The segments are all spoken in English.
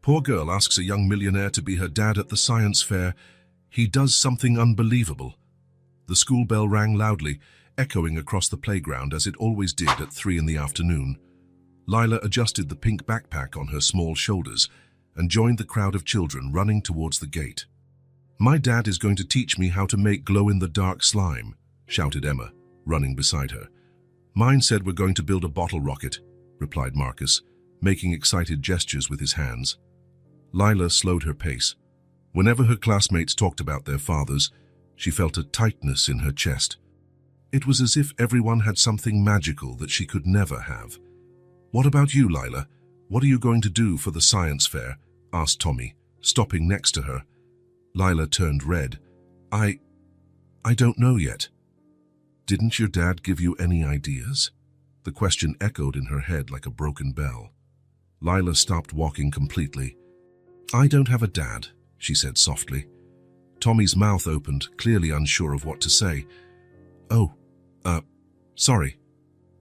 Poor girl asks a young millionaire to be her dad at the science fair. He does something unbelievable. The school bell rang loudly, echoing across the playground as it always did at 3 in the afternoon. Lila adjusted the pink backpack on her small shoulders and joined the crowd of children running towards the gate. "My dad is going to teach me how to make glow-in-the-dark slime," shouted Emma, running beside her. "Mine said we're going to build a bottle rocket," replied Marcus, making excited gestures with his hands. Lila slowed her pace. Whenever her classmates talked about their fathers, she felt a tightness in her chest. It was as if everyone had something magical that she could never have. "What about you, Lila? What are you going to do for the science fair?" asked Tommy, stopping next to her. Lila turned red. I don't know yet." "Didn't your dad give you any ideas?" The question echoed in her head like a broken bell. Lila stopped walking completely. "I don't have a dad," she said softly. Tommy's mouth opened, clearly unsure of what to say. "Oh, sorry."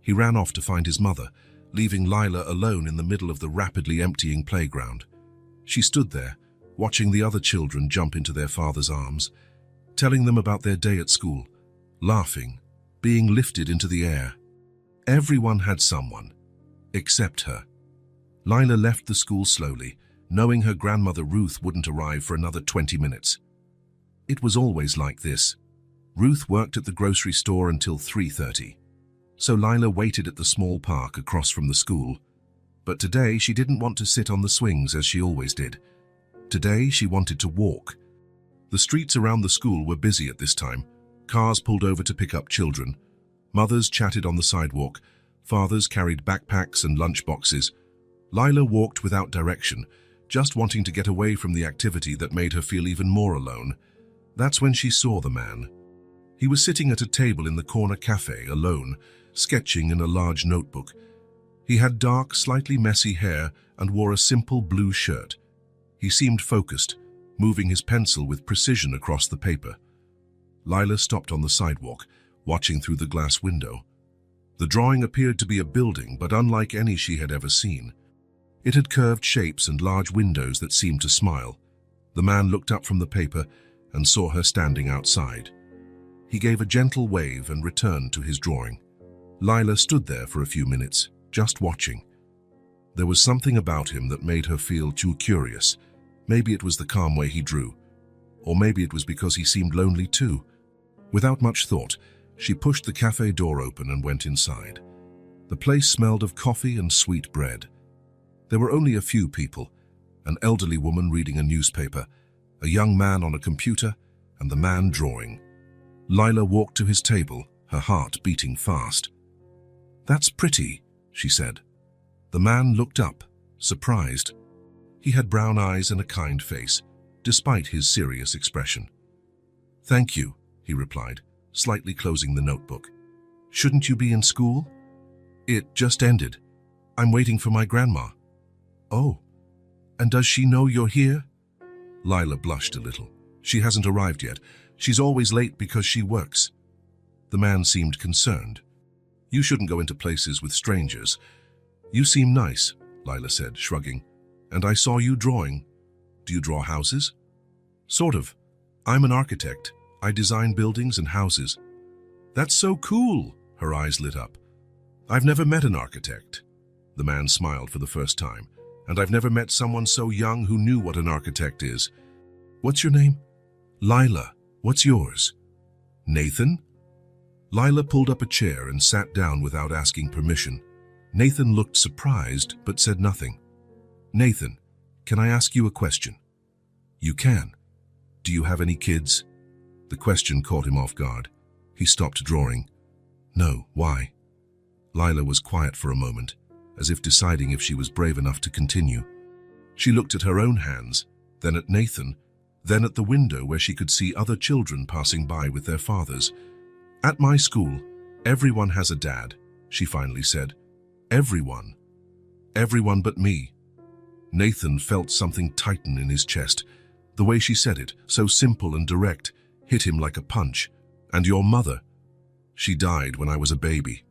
He ran off to find his mother, leaving Lila alone in the middle of the rapidly emptying playground. She stood there, watching the other children jump into their father's arms, telling them about their day at school, laughing, being lifted into the air. Everyone had someone, except her. Lila left the school slowly, knowing her grandmother Ruth wouldn't arrive for another 20 minutes. It was always like this. Ruth worked at the grocery store until 3:30. So Lila waited at the small park across from the school. But today she didn't want to sit on the swings as she always did. Today she wanted to walk. The streets around the school were busy at this time. Cars pulled over to pick up children. Mothers chatted on the sidewalk. Fathers carried backpacks and lunch boxes. Lila walked without direction, just wanting to get away from the activity that made her feel even more alone. That's when she saw the man. He was sitting at a table in the corner cafe, alone, sketching in a large notebook. He had dark, slightly messy hair and wore a simple blue shirt. He seemed focused, moving his pencil with precision across the paper. Lila stopped on the sidewalk, watching through the glass window. The drawing appeared to be a building, but unlike any she had ever seen. It had curved shapes and large windows that seemed to smile. The man looked up from the paper and saw her standing outside. He gave a gentle wave and returned to his drawing. Lila stood there for a few minutes, just watching. There was something about him that made her feel too curious. Maybe it was the calm way he drew, or maybe it was because he seemed lonely too. Without much thought, she pushed the cafe door open and went inside. The place smelled of coffee and sweet bread. There were only a few people, an elderly woman reading a newspaper, a young man on a computer, and the man drawing. Lila walked to his table, her heart beating fast. "That's pretty," she said. The man looked up, surprised. He had brown eyes and a kind face, despite his serious expression. "Thank you," he replied, slightly closing the notebook. "Shouldn't you be in school?" "It just ended. I'm waiting for my grandma." "Oh, and does she know you're here?" Lila blushed a little. "She hasn't arrived yet. She's always late because she works." The man seemed concerned. "You shouldn't go into places with strangers." "You seem nice," Lila said, shrugging. "And I saw you drawing. Do you draw houses?" "Sort of. I'm an architect. I design buildings and houses." "That's so cool," her eyes lit up. "I've never met an architect." The man smiled for the first time. "And I've never met someone so young who knew what an architect is." "What's your name?" "Lila. What's yours?" "Nathan?" Lila pulled up a chair and sat down without asking permission. Nathan looked surprised but said nothing. "Nathan, can I ask you a question?" "You can. Do you have any kids?" The question caught him off guard. He stopped drawing. "No, why?" Lila was quiet for a moment, as if deciding if she was brave enough to continue. She looked at her own hands, then at Nathan, then at the window where she could see other children passing by with their fathers. "At my school, everyone has a dad," she finally said. "Everyone. Everyone but me." Nathan felt something tighten in his chest. The way she said it, so simple and direct, hit him like a punch. "And your mother?" "She died when I was a baby.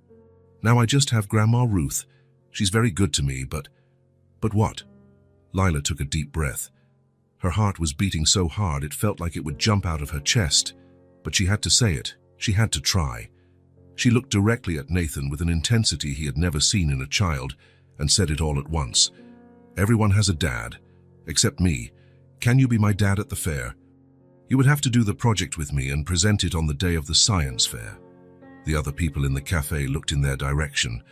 Now I just have Grandma Ruth. She's very good to me, but what?" Lila took a deep breath. Her heart was beating so hard it felt like it would jump out of her chest. But she had to say it. She had to try. She looked directly at Nathan with an intensity he had never seen in a child and said it all at once. "Everyone has a dad, except me. Can you be my dad at the fair? You would have to do the project with me and present it on the day of the science fair." The other people in the cafe looked in their direction.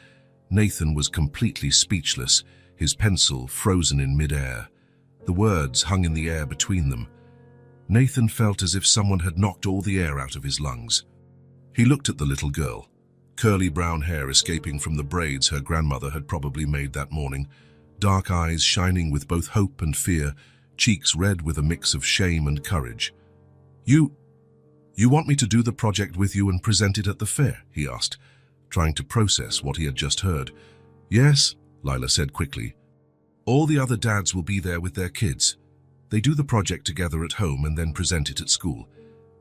Nathan was completely speechless, his pencil frozen in mid-air. The words hung in the air between them. Nathan felt as if someone had knocked all the air out of his lungs. He looked at the little girl, curly brown hair escaping from the braids her grandmother had probably made that morning, dark eyes shining with both hope and fear, cheeks red with a mix of shame and courage. You want me to do the project with you and present it at the fair?" he asked, trying to process what he had just heard. "Yes," Lila said quickly. "All the other dads will be there with their kids. They do the project together at home and then present it at school.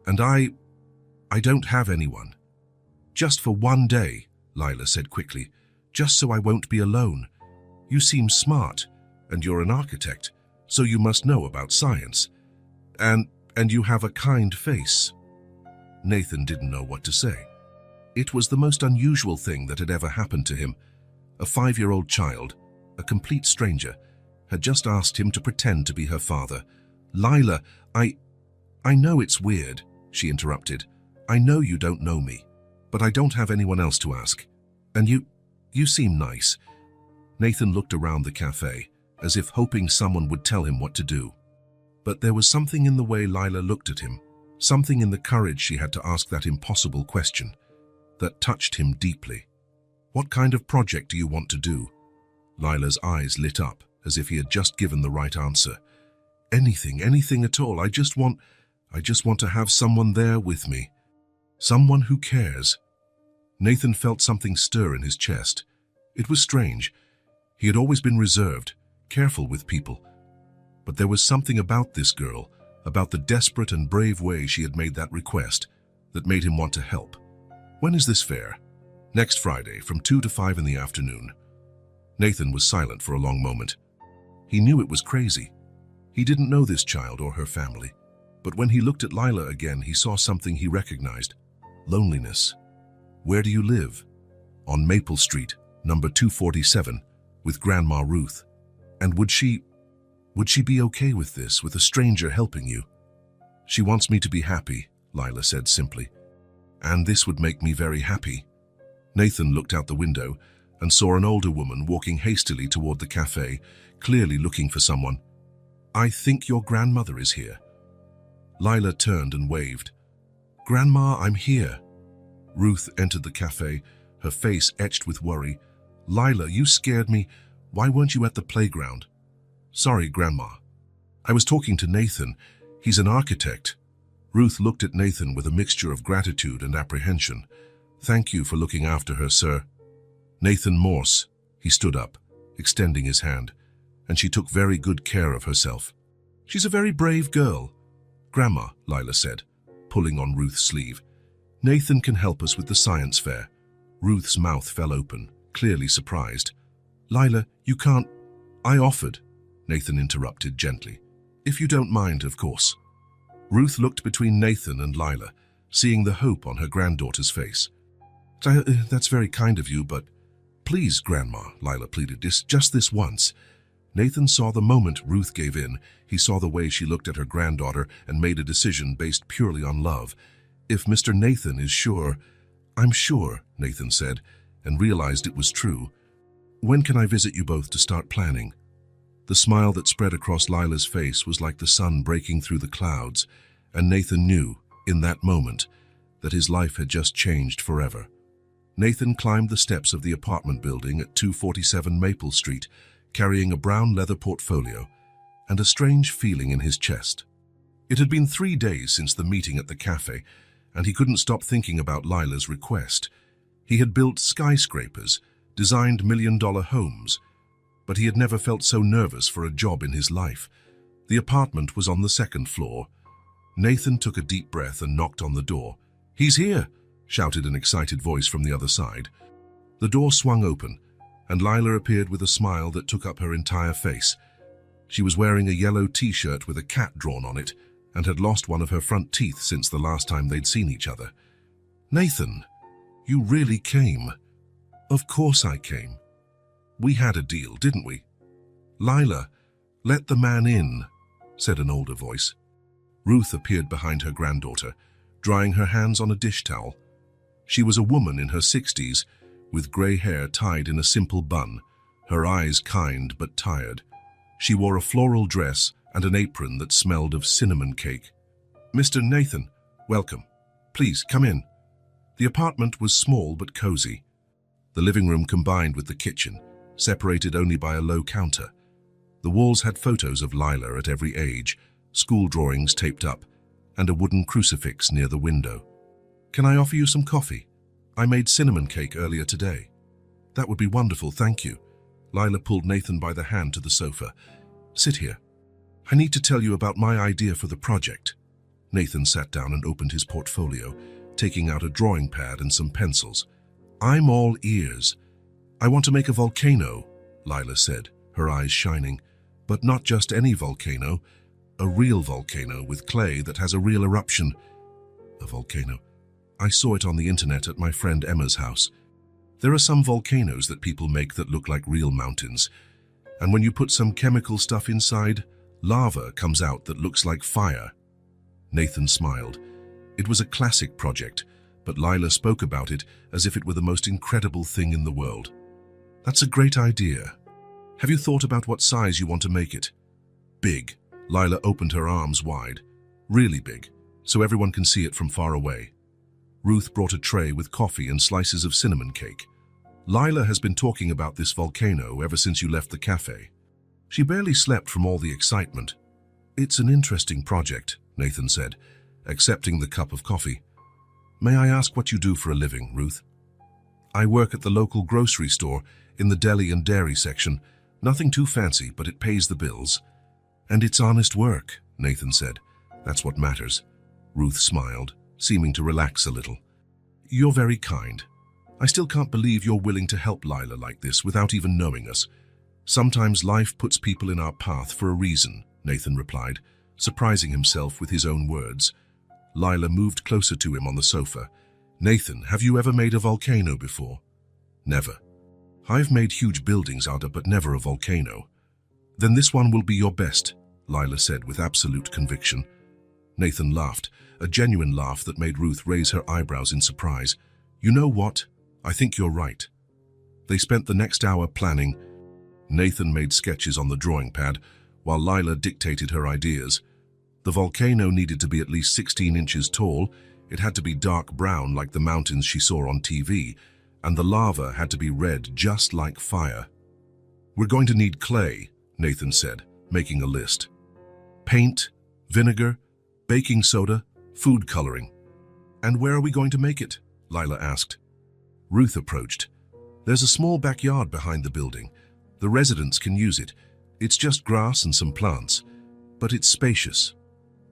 And I don't have anyone." "Just for one day," Lila said quickly, "just so I won't be alone. You seem smart, and you're an architect, so you must know about science. And you have a kind face." Nathan didn't know what to say. It was the most unusual thing that had ever happened to him. A 5-year-old child, a complete stranger, had just asked him to pretend to be her father. "Lila, I know it's weird," she interrupted. "I know you don't know me, but I don't have anyone else to ask. And you seem nice." Nathan looked around the cafe, as if hoping someone would tell him what to do. But there was something in the way Lila looked at him, something in the courage she had to ask that impossible question, that touched him deeply. "What kind of project do you want to do?" Lila's eyes lit up, as if he had just given the right answer. Anything at all. I just want to have someone there with me. Someone who cares." Nathan felt something stir in his chest. It was strange. He had always been reserved, careful with people. But there was something about this girl, about the desperate and brave way she had made that request, that made him want to help. "When is this fair?" "Next Friday, from 2 to 5 in the afternoon." Nathan was silent for a long moment. He knew it was crazy. He didn't know this child or her family. But when he looked at Lila again, he saw something he recognized. Loneliness. "Where do you live?" "On Maple Street, number 247, with Grandma Ruth." "And would she be okay with this, with a stranger helping you?" "She wants me to be happy," Lila said simply. "And this would make me very happy." Nathan looked out the window and saw an older woman walking hastily toward the cafe, clearly looking for someone. "I think your grandmother is here." Lila turned and waved. "Grandma, I'm here." Ruth entered the cafe, her face etched with worry. "Lila, you scared me. Why weren't you at the playground?" "Sorry, Grandma. I was talking to Nathan. He's an architect." Ruth looked at Nathan with a mixture of gratitude and apprehension. "Thank you for looking after her, sir." "Nathan Morse." He stood up, extending his hand, and she took very good care of herself. "She's a very brave girl." "Grandma," Lila said, pulling on Ruth's sleeve, "Nathan can help us with the science fair." Ruth's mouth fell open, clearly surprised. "Lila, you can't—" "I offered," Nathan interrupted gently. "If you don't mind, of course." Ruth looked between Nathan and Lila, seeing the hope on her granddaughter's face. "That's very kind of you, but—" "Please, Grandma," Lila pleaded, just this once." Nathan saw the moment Ruth gave in. He saw the way she looked at her granddaughter and made a decision based purely on love. "If Mr. Nathan is sure—" "I'm sure," Nathan said, and realized it was true. "When can I visit you both to start planning?" The smile that spread across Lila's face was like the sun breaking through the clouds, and Nathan knew, in that moment, that his life had just changed forever. Nathan climbed the steps of the apartment building at 247 Maple Street, carrying a brown leather portfolio and a strange feeling in his chest. It had been 3 days since the meeting at the cafe, and he couldn't stop thinking about Lila's request. He had built skyscrapers, designed million-dollar homes, but he had never felt so nervous for a job in his life. The apartment was on the 2nd floor. Nathan took a deep breath and knocked on the door. "He's here!" shouted an excited voice from the other side. The door swung open, and Lila appeared with a smile that took up her entire face. She was wearing a yellow t-shirt with a cat drawn on it and had lost one of her front teeth since the last time they'd seen each other. "Nathan, you really came." "Of course I came. We had a deal, didn't we?" "Lila, let the man in," said an older voice. Ruth appeared behind her granddaughter, drying her hands on a dish towel. She was a woman in her 60s, with grey hair tied in a simple bun, her eyes kind but tired. She wore a floral dress and an apron that smelled of cinnamon cake. "Mr. Nathan, welcome. Please, come in." The apartment was small but cozy. The living room combined with the kitchen, separated only by a low counter. The walls had photos of Lila at every age, school drawings taped up, and a wooden crucifix near the window. "Can I offer you some coffee? I made cinnamon cake earlier today." "That would be wonderful, thank you." Lila pulled Nathan by the hand to the sofa. "Sit here. I need to tell you about my idea for the project." Nathan sat down and opened his portfolio, taking out a drawing pad and some pencils. "I'm all ears." "I want to make a volcano," Lila said, her eyes shining. "But not just any volcano, a real volcano with clay that has a real eruption." "A volcano? I saw it on the internet at my friend Emma's house. There are some volcanoes that people make that look like real mountains, and when you put some chemical stuff inside, lava comes out that looks like fire." Nathan smiled. It was a classic project, but Lila spoke about it as if it were the most incredible thing in the world. "That's a great idea. Have you thought about what size you want to make it?" "Big." Lila opened her arms wide. "Really big, so everyone can see it from far away." Ruth brought a tray with coffee and slices of cinnamon cake. "Lila has been talking about this volcano ever since you left the cafe. She barely slept from all the excitement." "It's an interesting project," Nathan said, accepting the cup of coffee. "May I ask what you do for a living, Ruth?" "I work at the local grocery store in the deli and dairy section. Nothing too fancy, but it pays the bills." "And it's honest work," Nathan said. "That's what matters." Ruth smiled, seeming to relax a little. "You're very kind. I still can't believe you're willing to help Lila like this without even knowing us." "Sometimes life puts people in our path for a reason," Nathan replied, surprising himself with his own words. Lila moved closer to him on the sofa. "Nathan, have you ever made a volcano before?" "Never." "I've made huge buildings out of, but never a volcano." "Then this one will be your best," Lila said with absolute conviction. Nathan laughed, a genuine laugh that made Ruth raise her eyebrows in surprise. "You know what? I think you're right." They spent the next hour planning. Nathan made sketches on the drawing pad, while Lila dictated her ideas. The volcano needed to be at least 16 inches tall, it had to be dark brown like the mountains she saw on TV, and the lava had to be red just like fire. "We're going to need clay," Nathan said, making a list. "Paint, vinegar, baking soda, food coloring." "And where are we going to make it?" Lila asked. Ruth approached. "There's a small backyard behind the building. The residents can use it. It's just grass and some plants, but it's spacious."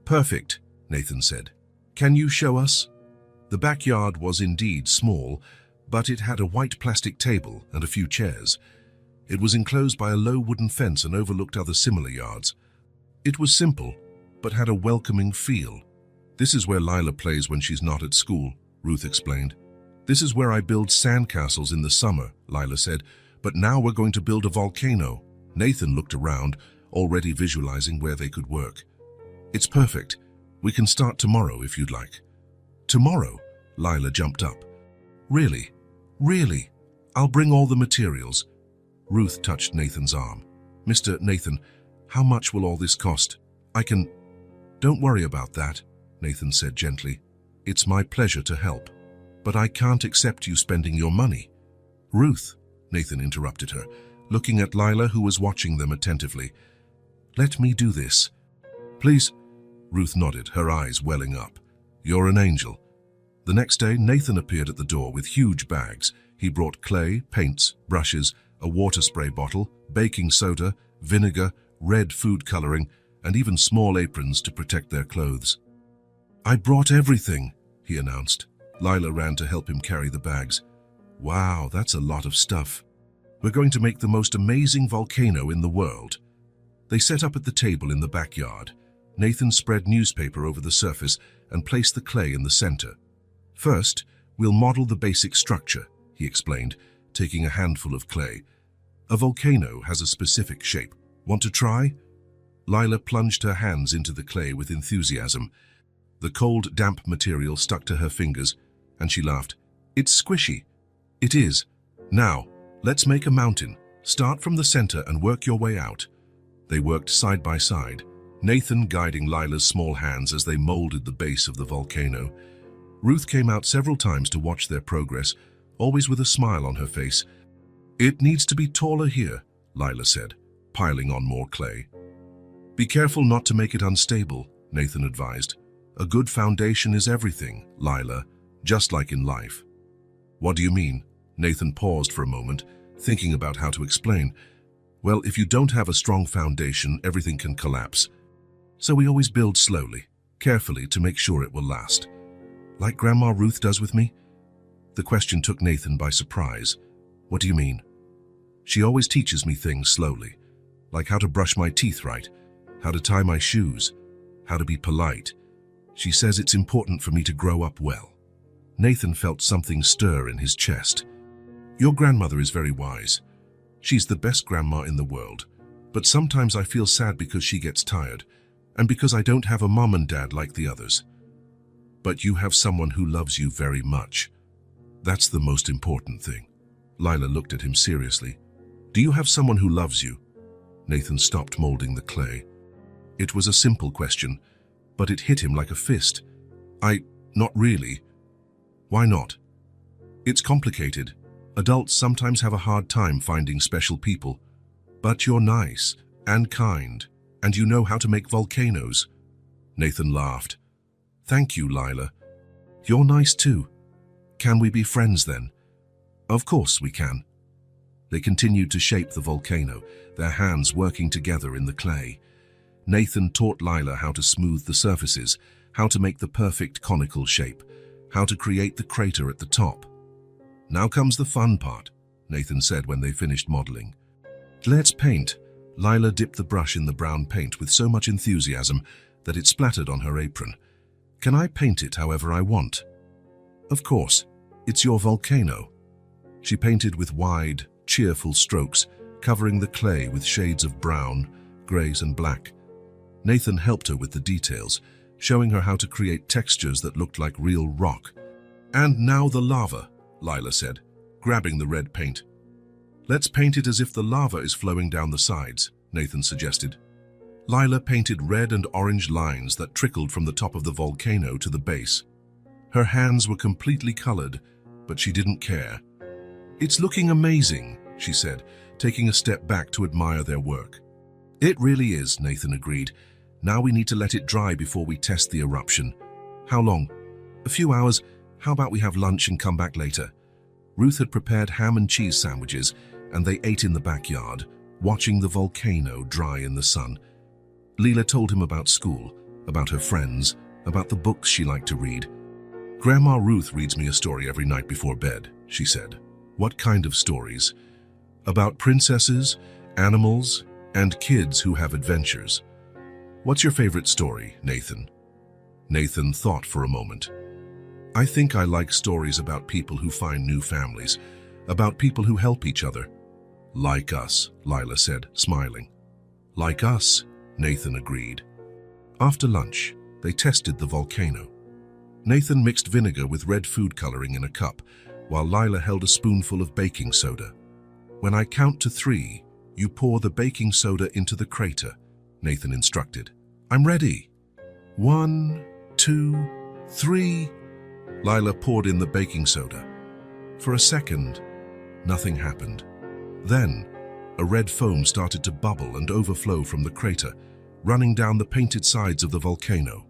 "Perfect," Nathan said. "Can you show us?" The backyard was indeed small, but it had a white plastic table and a few chairs. It was enclosed by a low wooden fence and overlooked other similar yards. It was simple, but had a welcoming feel. "This is where Lila plays when she's not at school," Ruth explained. "This is where I build sandcastles in the summer," Lila said, "but now we're going to build a volcano." Nathan looked around, already visualizing where they could work. "It's perfect. We can start tomorrow if you'd like." "Tomorrow?" Lila jumped up. "Really? Really? I'll bring all the materials." Ruth touched Nathan's arm. "Mr. Nathan, how much will all this cost? I can—" "Don't worry about that," Nathan said gently. "It's my pleasure to help. But I can't accept you spending your money." "Ruth," Nathan interrupted her, looking at Lila, who was watching them attentively. "Let me do this." "Please." Ruth nodded, her eyes welling up. "You're an angel." The next day, Nathan appeared at the door with huge bags. He brought clay, paints, brushes, a water spray bottle, baking soda, vinegar, red food coloring, and even small aprons to protect their clothes. "I brought everything," he announced. Lila ran to help him carry the bags. "Wow, that's a lot of stuff. We're going to make the most amazing volcano in the world." They set up at the table in the backyard. Nathan spread newspaper over the surface and placed the clay in the center. First, we'll model the basic structure, he explained, taking a handful of clay. A volcano has a specific shape. Want to try? Lila plunged her hands into the clay with enthusiasm. The cold, damp material stuck to her fingers, and she laughed. It's squishy. It is. Now, let's make a mountain. Start from the center and work your way out. They worked side by side, Nathan guiding Lila's small hands as they molded the base of the volcano. Ruth came out several times to watch their progress, always with a smile on her face. It needs to be taller here, Lila said, piling on more clay. Be careful not to make it unstable, Nathan advised. A good foundation is everything, Lila, just like in life. What do you mean? Nathan paused for a moment, thinking about how to explain. Well, if you don't have a strong foundation, everything can collapse. So we always build slowly, carefully to make sure it will last. Like Grandma Ruth does with me? The question took Nathan by surprise. What do you mean? She always teaches me things slowly, like how to brush my teeth right, how to tie my shoes, how to be polite. She says it's important for me to grow up well. Nathan felt something stir in his chest. Your grandmother is very wise. She's the best grandma in the world, but sometimes I feel sad because she gets tired, and because I don't have a mom and dad like the others. But you have someone who loves you very much. That's the most important thing. Lila looked at him seriously. Do you have someone who loves you? Nathan stopped molding the clay. It was a simple question, but it hit him like a fist. Not really. Why not? It's complicated. Adults sometimes have a hard time finding special people. But you're nice and kind, and you know how to make volcanoes. Nathan laughed. Thank you, Lila. You're nice too. Can we be friends then? Of course we can. They continued to shape the volcano, their hands working together in the clay. Nathan taught Lila how to smooth the surfaces, how to make the perfect conical shape, how to create the crater at the top. Now comes the fun part, Nathan said when they finished modeling. Let's paint. Lila dipped the brush in the brown paint with so much enthusiasm that it splattered on her apron. Can I paint it however I want? Of course. It's your volcano. She painted with wide, cheerful strokes, covering the clay with shades of brown, grays and black. Nathan helped her with the details, showing her how to create textures that looked like real rock. And now the lava, Lila said, grabbing the red paint. Let's paint it as if the lava is flowing down the sides, Nathan suggested. Lila painted red and orange lines that trickled from the top of the volcano to the base. Her hands were completely colored, but she didn't care. It's looking amazing, she said, taking a step back to admire their work. It really is, Nathan agreed. Now we need to let it dry before we test the eruption. How long? A few hours. How about we have lunch and come back later? Ruth had prepared ham and cheese sandwiches, and they ate in the backyard, watching the volcano dry in the sun. Lila told him about school, about her friends, about the books she liked to read. Grandma Ruth reads me a story every night before bed, she said. What kind of stories? About princesses, animals, and kids who have adventures. What's your favorite story, Nathan? Nathan thought for a moment. I think I like stories about people who find new families, about people who help each other. Like us, Lila said, smiling. Like us, Nathan agreed. After lunch, they tested the volcano. Nathan mixed vinegar with red food coloring in a cup, while Lila held a spoonful of baking soda. When I count to 3, you pour the baking soda into the crater, Nathan instructed. I'm ready. 1, 2, 3. Lila poured in the baking soda. For a second, nothing happened. Then, a red foam started to bubble and overflow from the crater, running down the painted sides of the volcano.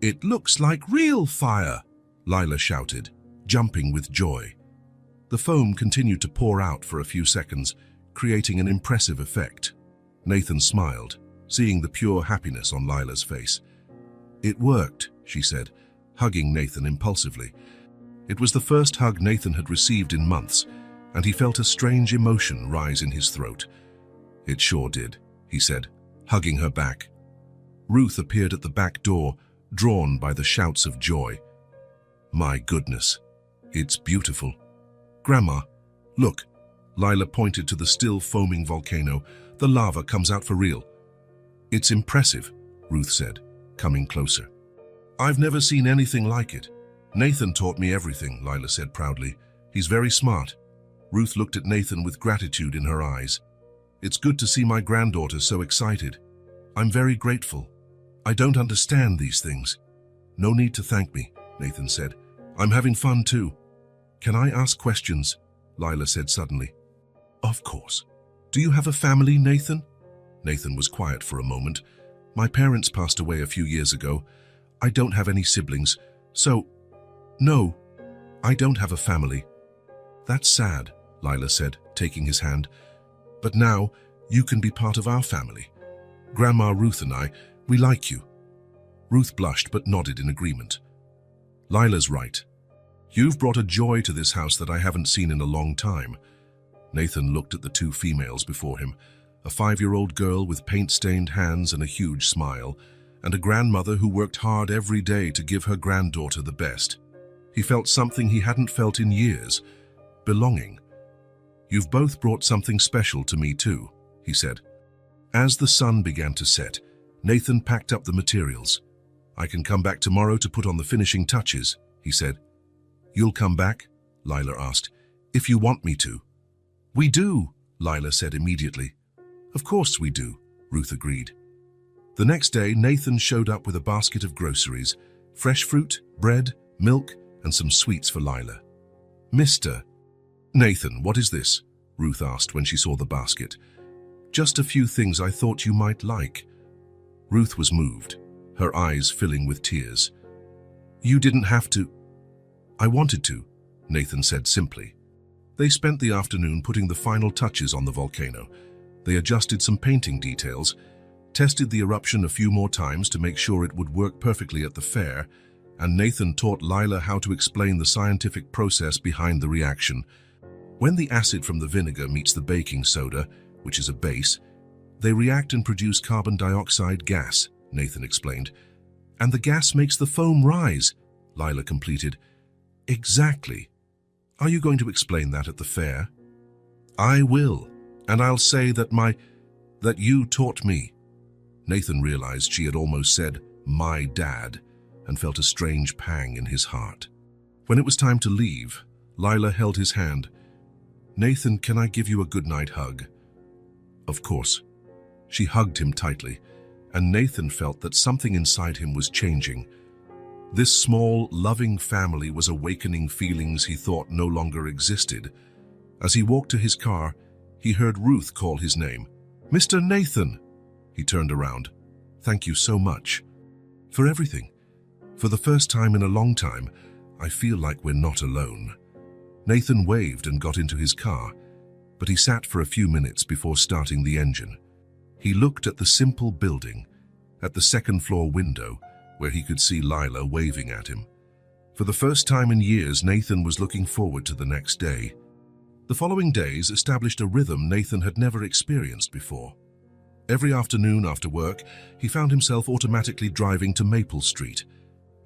It looks like real fire, Lila shouted, jumping with joy. The foam continued to pour out for a few seconds, creating an impressive effect. Nathan smiled, seeing the pure happiness on Lila's face. It worked, she said, hugging Nathan impulsively. It was the first hug Nathan had received in months, and he felt a strange emotion rise in his throat. It sure did, he said, hugging her back. Ruth appeared at the back door, drawn by the shouts of joy. "My goodness, it's beautiful. Grandma, look." Lila pointed to the still foaming volcano. "The lava comes out for real." "It's impressive," Ruth said, coming closer. "I've never seen anything like it. Nathan taught me everything," Lila said proudly. "He's very smart." Ruth looked at Nathan with gratitude in her eyes. "It's good to see my granddaughter so excited. I'm very grateful. I don't understand these things." "No need to thank me," Nathan said. "I'm having fun too." "Can I ask questions?" Lila said suddenly. "Of course. Do you have a family, Nathan?" Nathan was quiet for a moment. "My parents passed away a few years ago. I don't have any siblings, so... No, I don't have a family." "That's sad," Lila said, taking his hand. "But now you can be part of our family. Grandma Ruth and I, we like you." Ruth blushed but nodded in agreement. "Lila's right. You've brought a joy to this house that I haven't seen in a long time." Nathan looked at the two females before him, a 5-year-old girl with paint-stained hands and a huge smile, and a grandmother who worked hard every day to give her granddaughter the best. He felt something he hadn't felt in years: belonging. "You've both brought something special to me too," he said. As the sun began to set, Nathan packed up the materials. "I can come back tomorrow to put on the finishing touches," he said. "You'll come back?" Lila asked. "If you want me to." "We do," Lila said immediately. "Of course we do," Ruth agreed. The next day, Nathan showed up with a basket of groceries, fresh fruit, bread, milk, and some sweets for Lila. "Mr. Nathan, what is this?" Ruth asked when she saw the basket. "Just a few things I thought you might like." Ruth was moved, her eyes filling with tears. "You didn't have to." "I wanted to," Nathan said simply. They spent the afternoon putting the final touches on the volcano. They adjusted some painting details, tested the eruption a few more times to make sure it would work perfectly at the fair, and Nathan taught Lila how to explain the scientific process behind the reaction. When the acid from the vinegar meets the baking soda, which is a base, they react and produce carbon dioxide gas, Nathan explained. "And the gas makes the foam rise," Lila completed. "Exactly. Are you going to explain that at the fair?" "I will, and I'll say that you taught me." Nathan realized she had almost said, "my dad," and felt a strange pang in his heart. When it was time to leave, Lila held his hand. "Nathan, can I give you a goodnight hug?" "Of course." She hugged him tightly, and Nathan felt that something inside him was changing. This small, loving family was awakening feelings he thought no longer existed. As he walked to his car, he heard Ruth call his name. "Mr. Nathan!" He turned around. "Thank you so much. For everything. For the first time in a long time, I feel like we're not alone." Nathan waved and got into his car, but he sat for a few minutes before starting the engine. He looked at the simple building, at the second-floor window, where he could see Lila waving at him. For the first time in years, Nathan was looking forward to the next day. The following days established a rhythm Nathan had never experienced before. Every afternoon after work, he found himself automatically driving to Maple Street.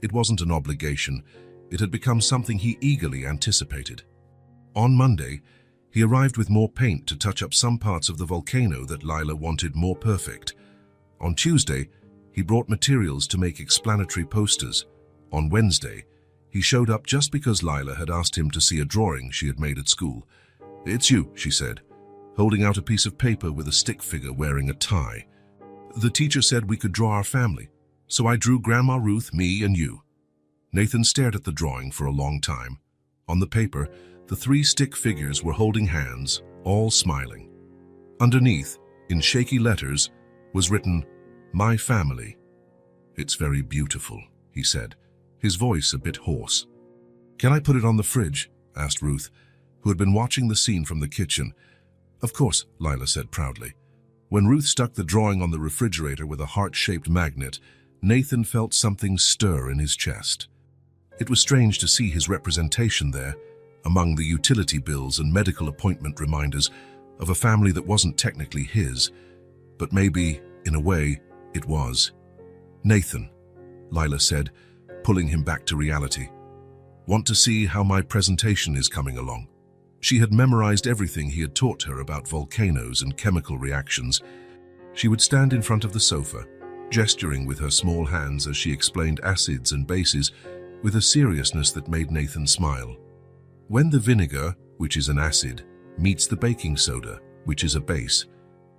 It wasn't an obligation. It had become something he eagerly anticipated. On Monday, he arrived with more paint to touch up some parts of the volcano that Lila wanted more perfect. On Tuesday, he brought materials to make explanatory posters. On Wednesday, he showed up just because Lila had asked him to see a drawing she had made at school. "It's you," she said, holding out a piece of paper with a stick figure wearing a tie. "The teacher said we could draw our family, so I drew Grandma Ruth, me, and you." Nathan stared at the drawing for a long time. On the paper, the 3 stick figures were holding hands, all smiling. Underneath, in shaky letters, was written, "My family." "It's very beautiful," he said, his voice a bit hoarse. "Can I put it on the fridge?" asked Ruth, who had been watching the scene from the kitchen. "Of course," Lila said proudly. When Ruth stuck the drawing on the refrigerator with a heart-shaped magnet, Nathan felt something stir in his chest. It was strange to see his representation there, among the utility bills and medical appointment reminders of a family that wasn't technically his, but maybe In a way, it was. "Nathan," Lila said, pulling him back to reality. "Want to see how my presentation is coming along?" She had memorized everything he had taught her about volcanoes and chemical reactions. She would stand in front of the sofa, gesturing with her small hands as she explained acids and bases with a seriousness that made Nathan smile. "When the vinegar, which is an acid, meets the baking soda, which is a base,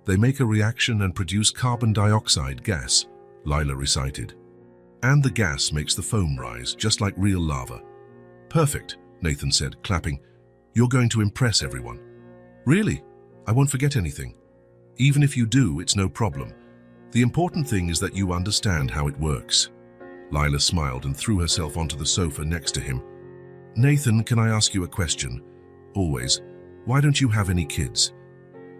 they make a reaction and produce carbon dioxide gas," Lila recited. "And the gas makes the foam rise, just like real lava." "Perfect," Nathan said, clapping. "You're going to impress everyone." "Really? I won't forget anything." "Even if you do, it's no problem. The important thing is that you understand how it works." Lila smiled and threw herself onto the sofa next to him. "Nathan, can I ask you a question? Always. Why don't you have any kids?"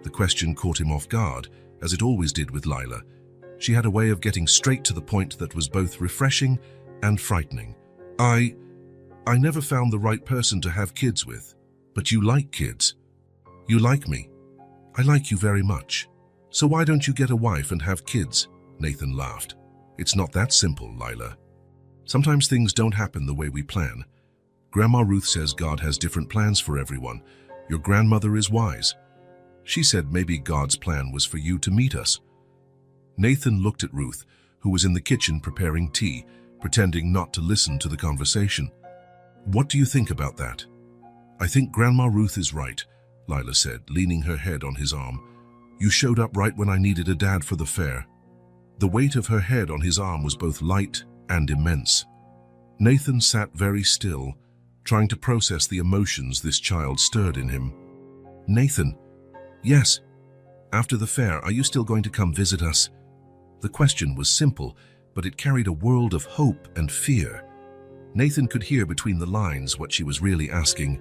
The question caught him off guard, as it always did with Lila. She had a way of getting straight to the point that was both refreshing and frightening. I never found the right person to have kids with." "But you like kids. You like me. I like you very much. So why don't you get a wife and have kids?" Nathan laughed. "It's not that simple, Lila. Sometimes things don't happen the way we plan. Grandma Ruth says God has different plans for everyone. Your grandmother is wise. She said maybe God's plan was for you to meet us." Nathan looked at Ruth, who was in the kitchen preparing tea, pretending not to listen to the conversation. "What do you think about that?" "I think Grandma Ruth is right," Lila said, leaning her head on his arm. "You showed up right when I needed a dad for the fair." The weight of her head on his arm was both light and immense. Nathan sat very still, trying to process the emotions this child stirred in him. "Nathan." "Yes." "After the fair, are you still going to come visit us?" The question was simple, but it carried a world of hope and fear. Nathan could hear between the lines what she was really asking.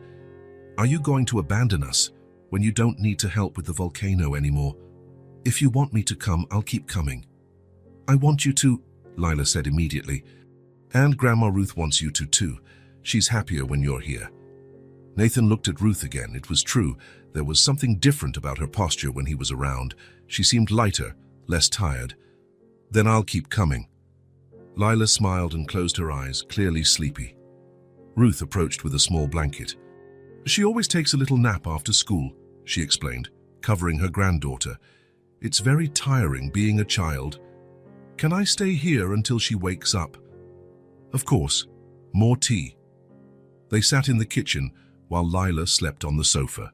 "Are you going to abandon us when you don't need to help with the volcano anymore?" "If you want me to come, I'll keep coming." "I want you to," Lila said immediately. "And Grandma Ruth wants you to too. She's happier when you're here." Nathan looked at Ruth again. It was true. There was something different about her posture when he was around. She seemed lighter, less tired. "Then I'll keep coming." Lila smiled and closed her eyes, clearly sleepy. Ruth approached with a small blanket. "She always takes a little nap after school," she explained, covering her granddaughter. "It's very tiring being a child. Can I stay here until she wakes up?" "Of course. More tea." They sat in the kitchen while Lila slept on the sofa.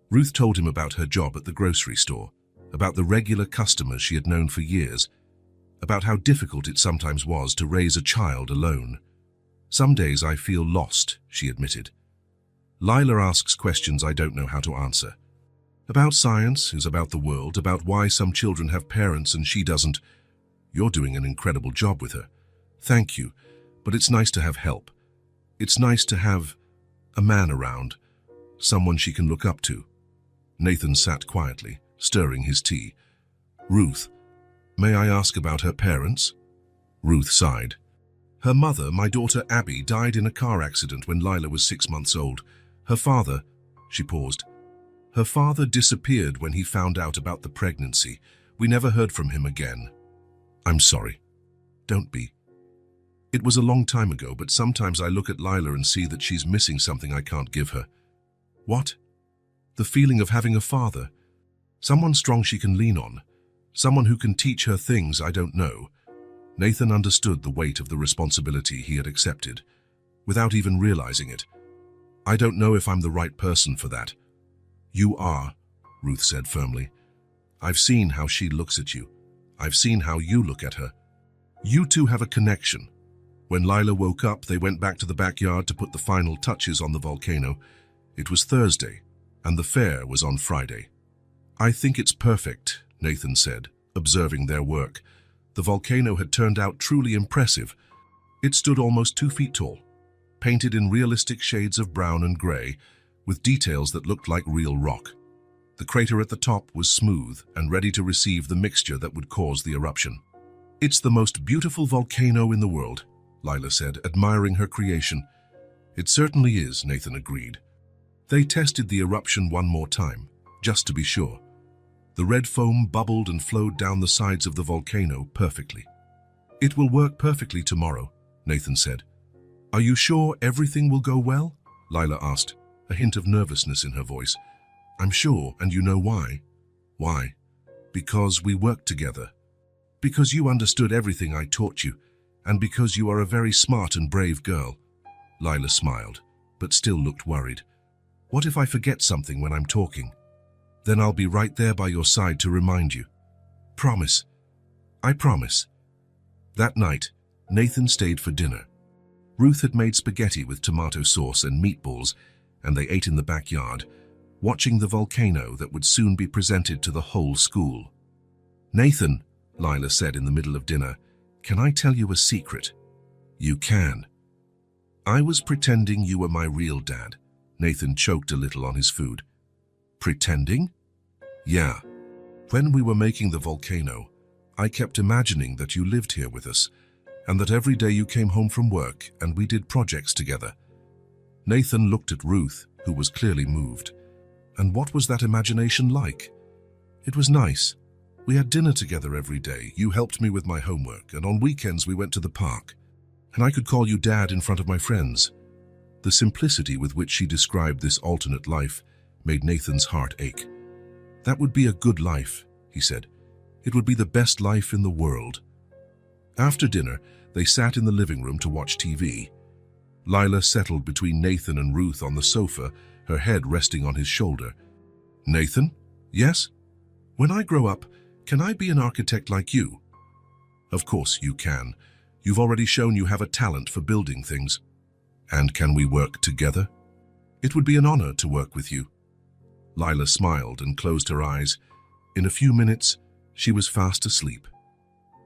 Ruth told him about her job at the grocery store, about the regular customers she had known for years, about how difficult it sometimes was to raise a child alone. "Some days I feel lost," she admitted. "Lila asks questions I don't know how to answer. About science, is about the world, about why some children have parents and she doesn't. You're doing an incredible job with her." "Thank you, but it's nice to have help. It's nice to have a man around, someone she can look up to." Nathan sat quietly, stirring his tea. "Ruth, may I ask about her parents?" Ruth sighed. "Her mother, my daughter Abby, died in a car accident when Lila was 6 months old. Her father," she paused. "Her father disappeared when he found out about the pregnancy. We never heard from him again." "I'm sorry." "Don't be. It was a long time ago, but sometimes I look at Lila and see that she's missing something I can't give her." "What?" "The feeling of having a father. Someone strong she can lean on. Someone who can teach her things I don't know." Nathan understood the weight of the responsibility he had accepted, without even realizing it. "I don't know if I'm the right person for that." "You are," Ruth said firmly. "I've seen how she looks at you. I've seen how you look at her. You two have a connection." When Lila woke up, they went back to the backyard to put the final touches on the volcano. It was Thursday, and the fair was on Friday. "I think it's perfect," Nathan said, observing their work. The volcano had turned out truly impressive. It stood almost 2 feet tall, painted in realistic shades of brown and gray, with details that looked like real rock. The crater at the top was smooth and ready to receive the mixture that would cause the eruption. "It's the most beautiful volcano in the world," Lila said, admiring her creation. "It certainly is," Nathan agreed. They tested the eruption one more time, just to be sure. The red foam bubbled and flowed down the sides of the volcano perfectly. "It will work perfectly tomorrow," Nathan said. "Are you sure everything will go well?" Lila asked, a hint of nervousness in her voice. "I'm sure, and you know why." "Why?" "Because we worked together. Because you understood everything I taught you, and because you are a very smart and brave girl." Lila smiled, but still looked worried. "What if I forget something when I'm talking? Then I'll be right there by your side to remind you." "Promise." "I promise." That night, Nathan stayed for dinner. Ruth had made spaghetti with tomato sauce and meatballs, and they ate in the backyard, watching the volcano that would soon be presented to the whole school. "Nathan," Lila said in the middle of dinner, "can I tell you a secret?" "You can." "I was pretending you were my real dad." Nathan choked a little on his food. "Pretending?" "Yeah. When we were making the volcano, I kept imagining that you lived here with us, and that every day you came home from work and we did projects together." Nathan looked at Ruth, who was clearly moved. "And what was that imagination like?" "It was nice. We had dinner together every day. You helped me with my homework, and on weekends we went to the park. And I could call you Dad in front of my friends." The simplicity with which she described this alternate life made Nathan's heart ache. "That would be a good life," he said. "It would be the best life in the world." After dinner, they sat in the living room to watch TV. Lila settled between Nathan and Ruth on the sofa, her head resting on his shoulder. "Nathan?" "Yes?" "When I grow up, can I be an architect like you?" "Of course you can. You've already shown you have a talent for building things." "And can we work together?" "It would be an honor to work with you." Lila smiled and closed her eyes. In a few minutes, she was fast asleep.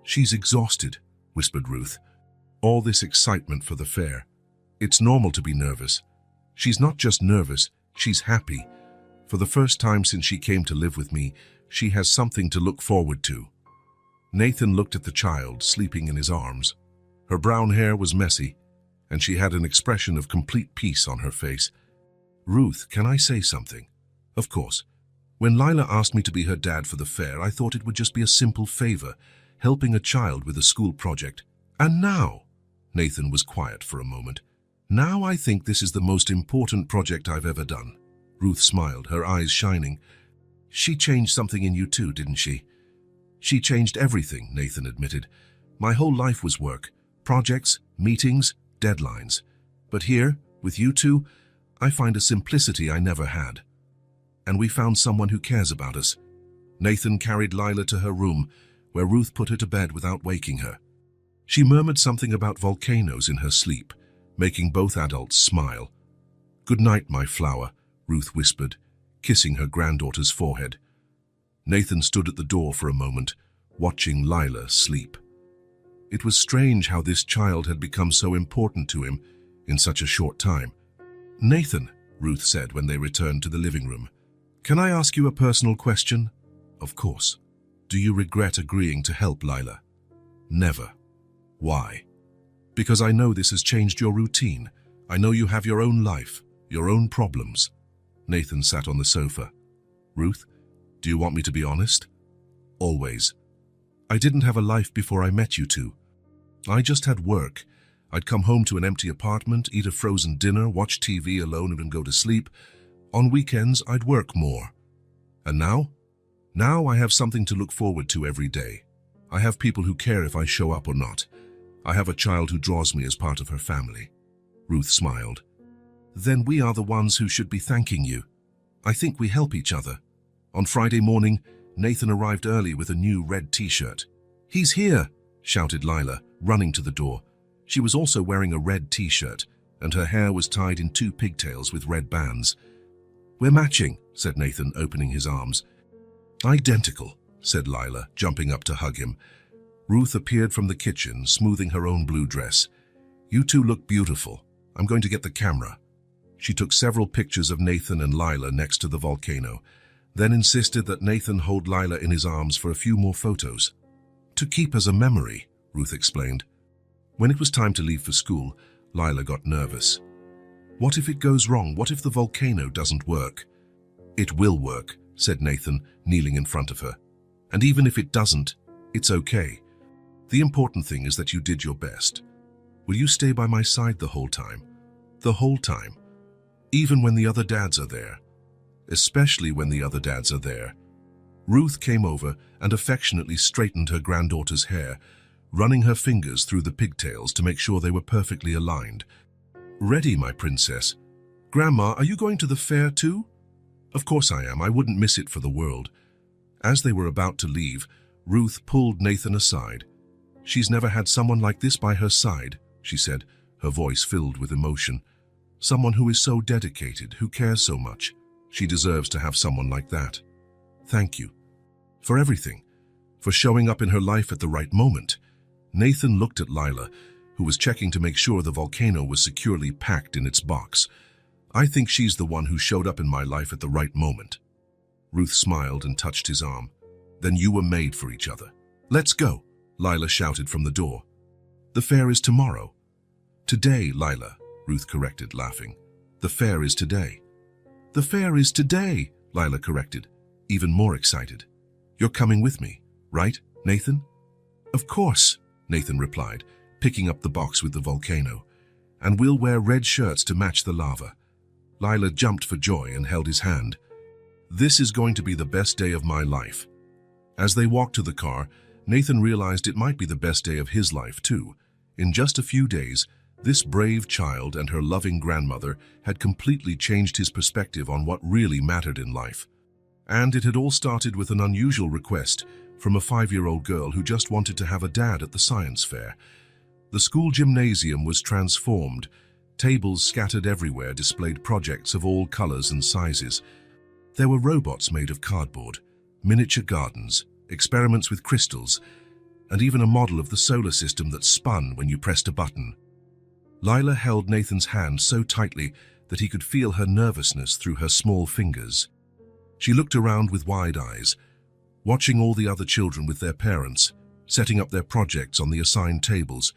"She's exhausted," whispered Ruth. "All this excitement for the fair. It's normal to be nervous." "She's not just nervous, she's happy. For the first time since she came to live with me, she has something to look forward to." Nathan looked at the child sleeping in his arms. Her brown hair was messy, and she had an expression of complete peace on her face. "Ruth, can I say something?" "Of course. When Lila asked me to be her dad for the fair, I thought it would just be a simple favor, helping a child with a school project. And now," Nathan was quiet for a moment, "now I think this is the most important project I've ever done." Ruth smiled, her eyes shining. "She changed something in you too, didn't she?" "She changed everything," Nathan admitted. "My whole life was work, projects, meetings, deadlines. But here, with you two, I find a simplicity I never had. And we found someone who cares about us." Nathan carried Lila to her room, where Ruth put her to bed without waking her. She murmured something about volcanoes in her sleep, making both adults smile. "Good night, my flower," Ruth whispered, kissing her granddaughter's forehead. Nathan stood at the door for a moment, watching Lila sleep. It was strange how this child had become so important to him in such a short time. "Nathan," Ruth said when they returned to the living room, "can I ask you a personal question?" "Of course." "Do you regret agreeing to help Lila?" "Never." "Why?" "Because I know this has changed your routine. I know you have your own life, your own problems." Nathan sat on the sofa. "Ruth, do you want me to be honest?" "Always. I didn't have a life before I met you two. I just had work. I'd come home to an empty apartment, eat a frozen dinner, watch TV alone and then go to sleep. On weekends, I'd work more. And now? Now I have something to look forward to every day. I have people who care if I show up or not. I have a child who draws me as part of her family." Ruth smiled. "Then we are the ones who should be thanking you. I think we help each other." On Friday morning, Nathan arrived early with a new red t-shirt. "He's here!" shouted Lila, running to the door. She was also wearing a red t-shirt, and her hair was tied in 2 pigtails with red bands. "We're matching," said Nathan, opening his arms. "Identical," said Lila, jumping up to hug him. Ruth appeared from the kitchen, smoothing her own blue dress. "You two look beautiful. I'm going to get the camera." She took several pictures of Nathan and Lila next to the volcano, then insisted that Nathan hold Lila in his arms for a few more photos. "To keep as a memory," Ruth explained. When it was time to leave for school, Lila got nervous. "What if it goes wrong? What if the volcano doesn't work?" "It will work," said Nathan, kneeling in front of her. "And even if it doesn't, it's okay. The important thing is that you did your best. Will you stay by my side the whole time? The whole time. Even when the other dads are there. Especially when the other dads are there." Ruth came over and affectionately straightened her granddaughter's hair, running her fingers through the pigtails to make sure they were perfectly aligned. "Ready, my princess. Grandma, are you going to the fair too?" "Of course I am. I wouldn't miss it for the world." As they were about to leave, Ruth pulled Nathan aside. "She's never had someone like this by her side," she said, her voice filled with emotion. "Someone who is so dedicated, who cares so much. She deserves to have someone like that. Thank you. For everything. For showing up in her life at the right moment." Nathan looked at Lila, who was checking to make sure the volcano was securely packed in its box. "I think she's the one who showed up in my life at the right moment." Ruth smiled and touched his arm. "Then you were made for each other. Let's go," Lila shouted from the door. "The fair is tomorrow." "Today, Lila," Ruth corrected, laughing. "The fair is today." "The fair is today," Lila corrected, even more excited. "You're coming with me, right, Nathan?" "Of course," Nathan replied, picking up the box with the volcano. "And we'll wear red shirts to match the lava." Lila jumped for joy and held his hand. "This is going to be the best day of my life." As they walked to the car, Nathan realized it might be the best day of his life too. In just a few days, this brave child and her loving grandmother had completely changed his perspective on what really mattered in life. And it had all started with an unusual request from a 5-year-old girl who just wanted to have a dad at the science fair. The school gymnasium was transformed. Tables scattered everywhere displayed projects of all colors and sizes. There were robots made of cardboard, miniature gardens, experiments with crystals, and even a model of the solar system that spun when you pressed a button. Lila held Nathan's hand so tightly that he could feel her nervousness through her small fingers. She looked around with wide eyes, watching all the other children with their parents, setting up their projects on the assigned tables.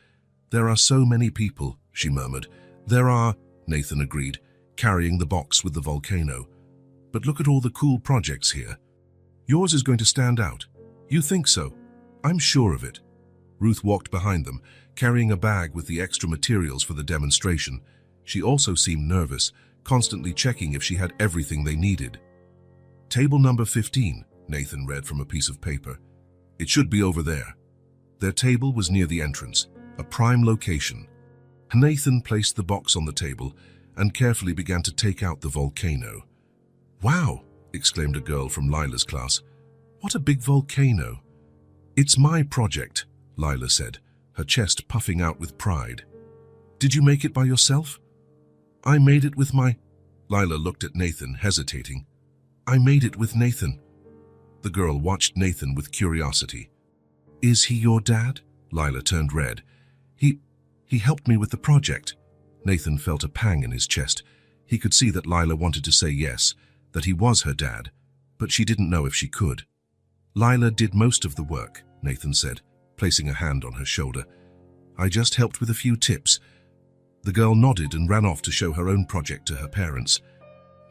"There are so many people," she murmured. "There are," Nathan agreed, carrying the box with the volcano. "But look at all the cool projects here. Yours is going to stand out." "You think so?" "I'm sure of it." Ruth walked behind them, carrying a bag with the extra materials for the demonstration. She also seemed nervous, constantly checking if she had everything they needed. "Table number 15, Nathan read from a piece of paper. "It should be over there." Their table was near the entrance, a prime location. Nathan placed the box on the table and carefully began to take out the volcano. "Wow!" exclaimed a girl from Lila's class. "What a big volcano!" "It's my project," Lila said, her chest puffing out with pride. "Did you make it by yourself?" "I made it with my—" Lila looked at Nathan, hesitating. "I made it with Nathan." The girl watched Nathan with curiosity. "Is he your dad?" Lila turned red. He helped me with the project." Nathan felt a pang in his chest. He could see that Lila wanted to say yes, that he was her dad, but she didn't know if she could. "Lila did most of the work," Nathan said, placing a hand on her shoulder. "I just helped with a few tips." The girl nodded and ran off to show her own project to her parents.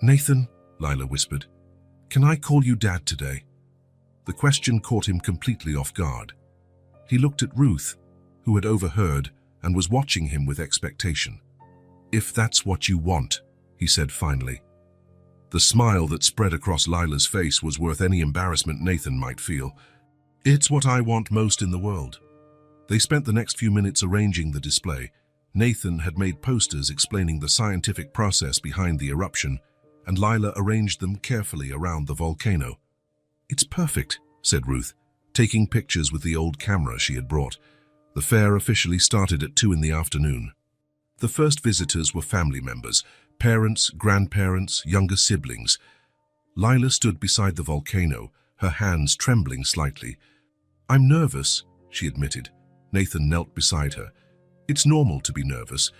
"Nathan," Lila whispered, "can I call you Dad today?" The question caught him completely off guard. He looked at Ruth, who had overheard and was watching him with expectation. "If that's what you want," he said finally. The smile that spread across Lila's face was worth any embarrassment Nathan might feel. "It's what I want most in the world." They spent the next few minutes arranging the display. Nathan had made posters explaining the scientific process behind the eruption, and Lila arranged them carefully around the volcano. "It's perfect," said Ruth, taking pictures with the old camera she had brought. The fair officially started at 2 in the afternoon. The first visitors were family members, parents, grandparents, younger siblings. Lila stood beside the volcano, her hands trembling slightly. "I'm nervous," she admitted. Nathan knelt beside her. "It's normal to be nervous,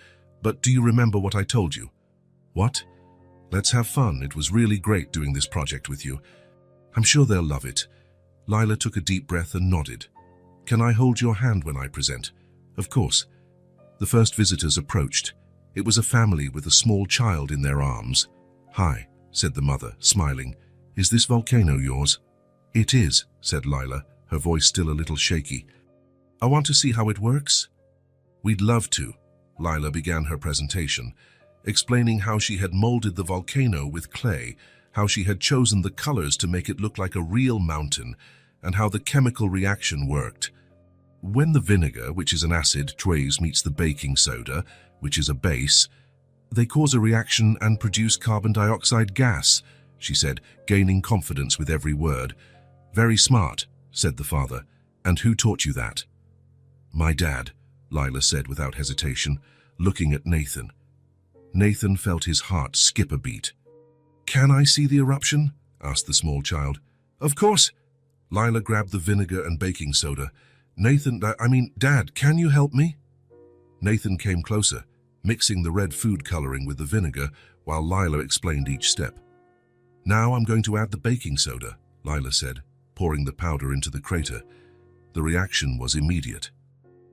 but do you remember what I told you?" "What?" "Let's have fun. It was really great doing this project with you. I'm sure they'll love it." Lila took a deep breath and nodded. "Can I hold your hand when I present?" "Of course." The first visitors approached. It was a family with a small child in their arms. "Hi," said the mother, smiling. Is this volcano yours? It is, said Lila, her voice still a little shaky. I want to see how it works. We'd love to. Lila began her presentation, explaining how she had molded the volcano with clay, how she had chosen the colors to make it look like a real mountain, and how the chemical reaction worked. When the vinegar, which is an acid, trace meets the baking soda, which is a base, they cause a reaction and produce carbon dioxide gas, she said, gaining confidence with every word. Very smart, said the father. And who taught you that? My dad, Lila said without hesitation, looking at Nathan. Nathan felt his heart skip a beat. Can I see the eruption? Asked the small child. Of course. Lila grabbed the vinegar and baking soda. Dad, can you help me? Nathan came closer, mixing the red food coloring with the vinegar while Lila explained each step. Now I'm going to add the baking soda, Lila said, pouring the powder into the crater. The reaction was immediate.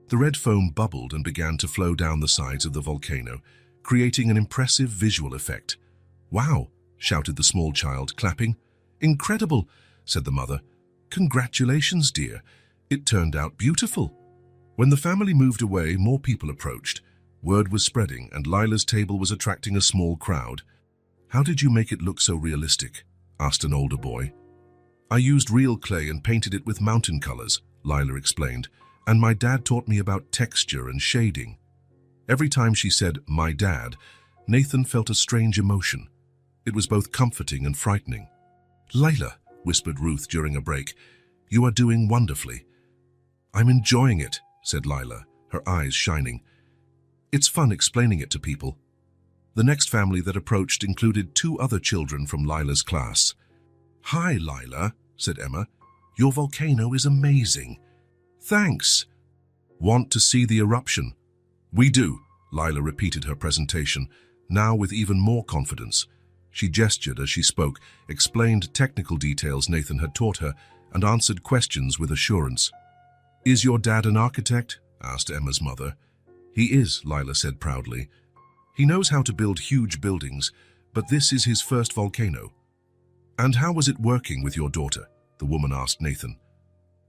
The red foam bubbled and began to flow down the sides of the volcano, creating an impressive visual effect. Wow, shouted the small child, clapping. Incredible, said the mother. Congratulations, dear. It turned out beautiful. When the family moved away, more people approached. Word was spreading, and Lila's table was attracting a small crowd. How did you make it look so realistic? Asked an older boy. I used real clay and painted it with mountain colors, Lila explained, and my dad taught me about texture and shading. Every time she said, my dad, Nathan felt a strange emotion. It was both comforting and frightening. Lila, whispered Ruth during a break, you are doing wonderfully. I'm enjoying it, said Lila, her eyes shining. It's fun explaining it to people. The next family that approached included 2 other children from Lila's class. Hi, Lila, said Emma. Your volcano is amazing. Thanks. Want to see the eruption? We do, Lila repeated her presentation, now with even more confidence. She gestured as she spoke, explained technical details Nathan had taught her, and answered questions with assurance. Is your dad an architect? Asked Emma's mother. He is, Lila said proudly. He knows how to build huge buildings, but this is his first volcano. And how was it working with your daughter? The woman asked Nathan.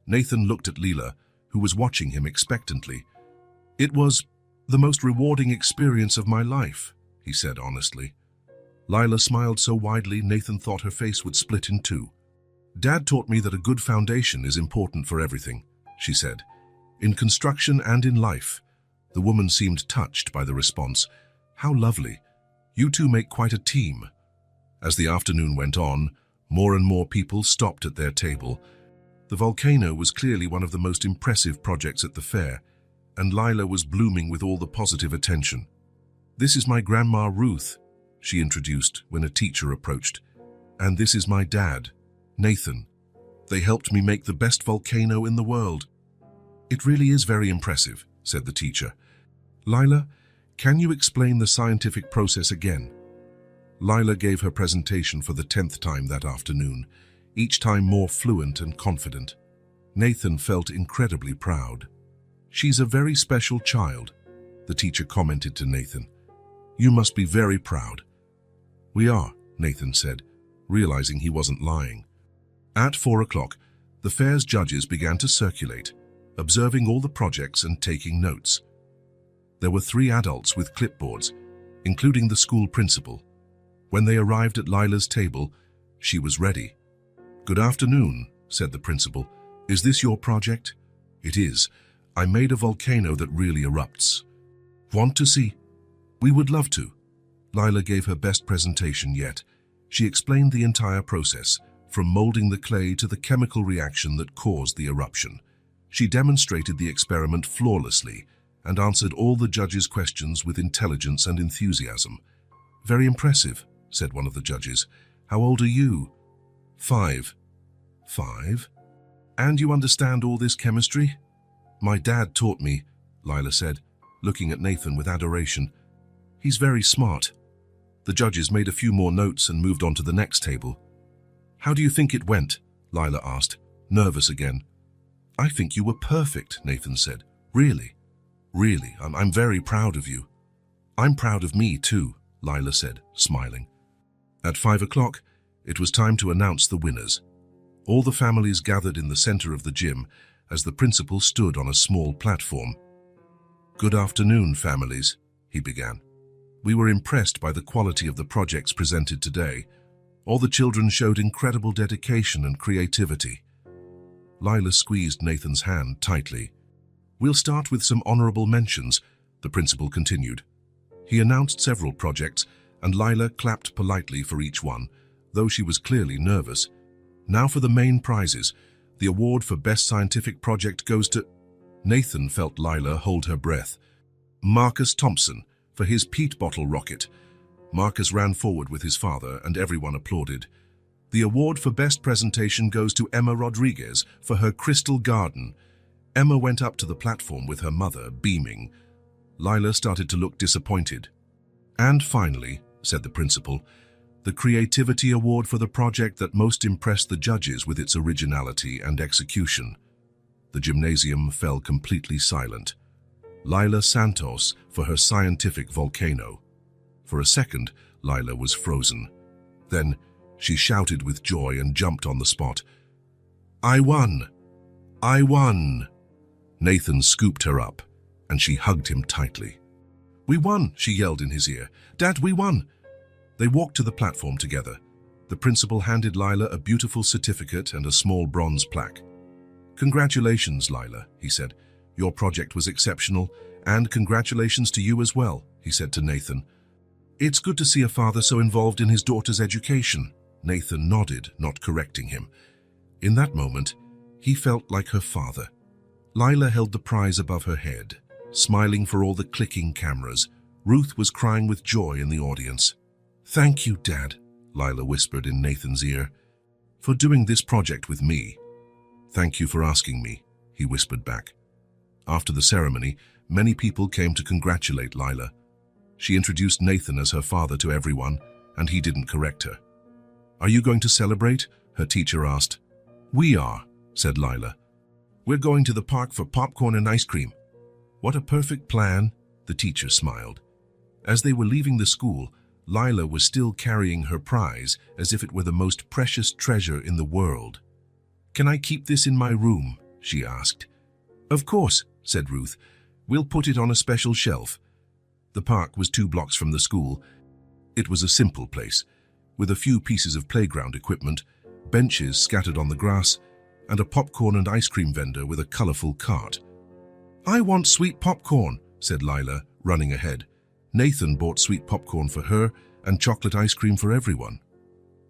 Nathan looked at Lila, who was watching him expectantly. It was the most rewarding experience of my life, he said honestly. Lila smiled so widely Nathan thought her face would split in 2. Dad taught me that a good foundation is important for everything, she said. In construction and in life. The woman seemed touched by the response. How lovely. You two make quite a team. As the afternoon went on, more and more people stopped at their table. The volcano was clearly one of the most impressive projects at the fair, and Lila was blooming with all the positive attention. This is my grandma Ruth, she introduced when a teacher approached. And this is my dad, Nathan. They helped me make the best volcano in the world. It really is very impressive, said the teacher. Lila, can you explain the scientific process again? Lila gave her presentation for the 10th time that afternoon, each time more fluent and confident. Nathan felt incredibly proud. She's a very special child, the teacher commented to Nathan. You must be very proud. We are, Nathan said, realizing he wasn't lying. At 4 o'clock, the fair's judges began to circulate, observing all the projects and taking notes. There were 3 adults with clipboards, including the school principal. When they arrived at Lila's table, she was ready. Good afternoon, said the principal. Is this your project? It is. I made a volcano that really erupts. Want to see? We would love to. Lila gave her best presentation yet. She explained the entire process, from molding the clay to the chemical reaction that caused the eruption. She demonstrated the experiment flawlessly and answered all the judges' questions with intelligence and enthusiasm. Very impressive, said one of the judges. How old are you? 5. 5? And you understand all this chemistry? My dad taught me, Lila said, looking at Nathan with adoration. He's very smart. The judges made a few more notes and moved on to the next table. How do you think it went? Lila asked, nervous again. I think you were perfect, Nathan said. Really? Really, I'm very proud of you. I'm proud of me too, Lila said, smiling. At 5 o'clock, It was time to announce the winners. All the families gathered in the center of the gym as the principal stood on a small platform. "Good afternoon, families," he began. "We were impressed by the quality of the projects presented today. All the children showed incredible dedication and creativity." Lila squeezed Nathan's hand tightly. "We'll start with some honorable mentions," the principal continued. He announced several projects, and Lila clapped politely for each one, though she was clearly nervous. "Now for the main prizes. The award for Best Scientific Project goes to—" Nathan felt Lila hold her breath. "Marcus Thompson, for his peat bottle rocket." Marcus ran forward with his father, and everyone applauded. "The award for Best Presentation goes to Emma Rodriguez for her crystal garden." Emma went up to the platform with her mother, beaming. Lila started to look disappointed. "And finally," said the principal, "the Creativity Award for the project that most impressed the judges with its originality and execution." The gymnasium fell completely silent. Lila Santos for her scientific volcano. For a second, Lila was frozen. Then she shouted with joy and jumped on the spot. "I won! I won!" Nathan scooped her up, and she hugged him tightly. "We won!" she yelled in his ear. "Dad, we won!" They walked to the platform together. The principal handed Lila a beautiful certificate and a small bronze plaque. "Congratulations, Lila," he said. "Your project was exceptional, and congratulations to you as well," he said to Nathan. "It's good to see a father so involved in his daughter's education." Nathan nodded, not correcting him. In that moment, he felt like her father. Lila held the prize above her head, smiling for all the clicking cameras. Ruth was crying with joy in the audience. "Thank you, Dad," Lila whispered in Nathan's ear, "for doing this project with me." "Thank you for asking me," he whispered back. After the ceremony, many people came to congratulate Lila. She introduced Nathan as her father to everyone, and he didn't correct her. "Are you going to celebrate?" her teacher asked. "We are," said Lila. "We're going to the park for popcorn and ice cream." "What a perfect plan," the teacher smiled. As they were leaving the school, Lila was still carrying her prize as if it were the most precious treasure in the world. "Can I keep this in my room?" she asked. "Of course," said Ruth. "We'll put it on a special shelf." The park was 2 blocks from the school. It was a simple place, with a few pieces of playground equipment, benches scattered on the grass, and a popcorn and ice cream vendor with a colorful cart. "I want sweet popcorn," said Lila, running ahead. Nathan bought sweet popcorn for her and chocolate ice cream for everyone.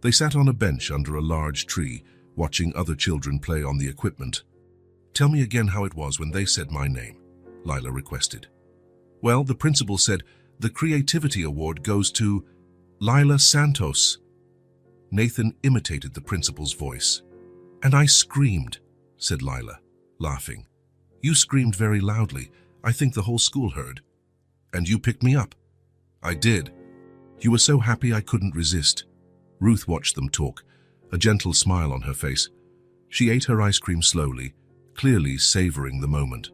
They sat on a bench under a large tree, watching other children play on the equipment. "Tell me again how it was when they said my name," Lila requested. "Well, the principal said, 'The Creativity Award goes to Lila Santos.'" Nathan imitated the principal's voice. "And I screamed," said Lila, laughing. "You screamed very loudly. I think the whole school heard." "And you picked me up." "I did. You were so happy I couldn't resist." Ruth watched them talk, a gentle smile on her face. She ate her ice cream slowly, clearly savoring the moment.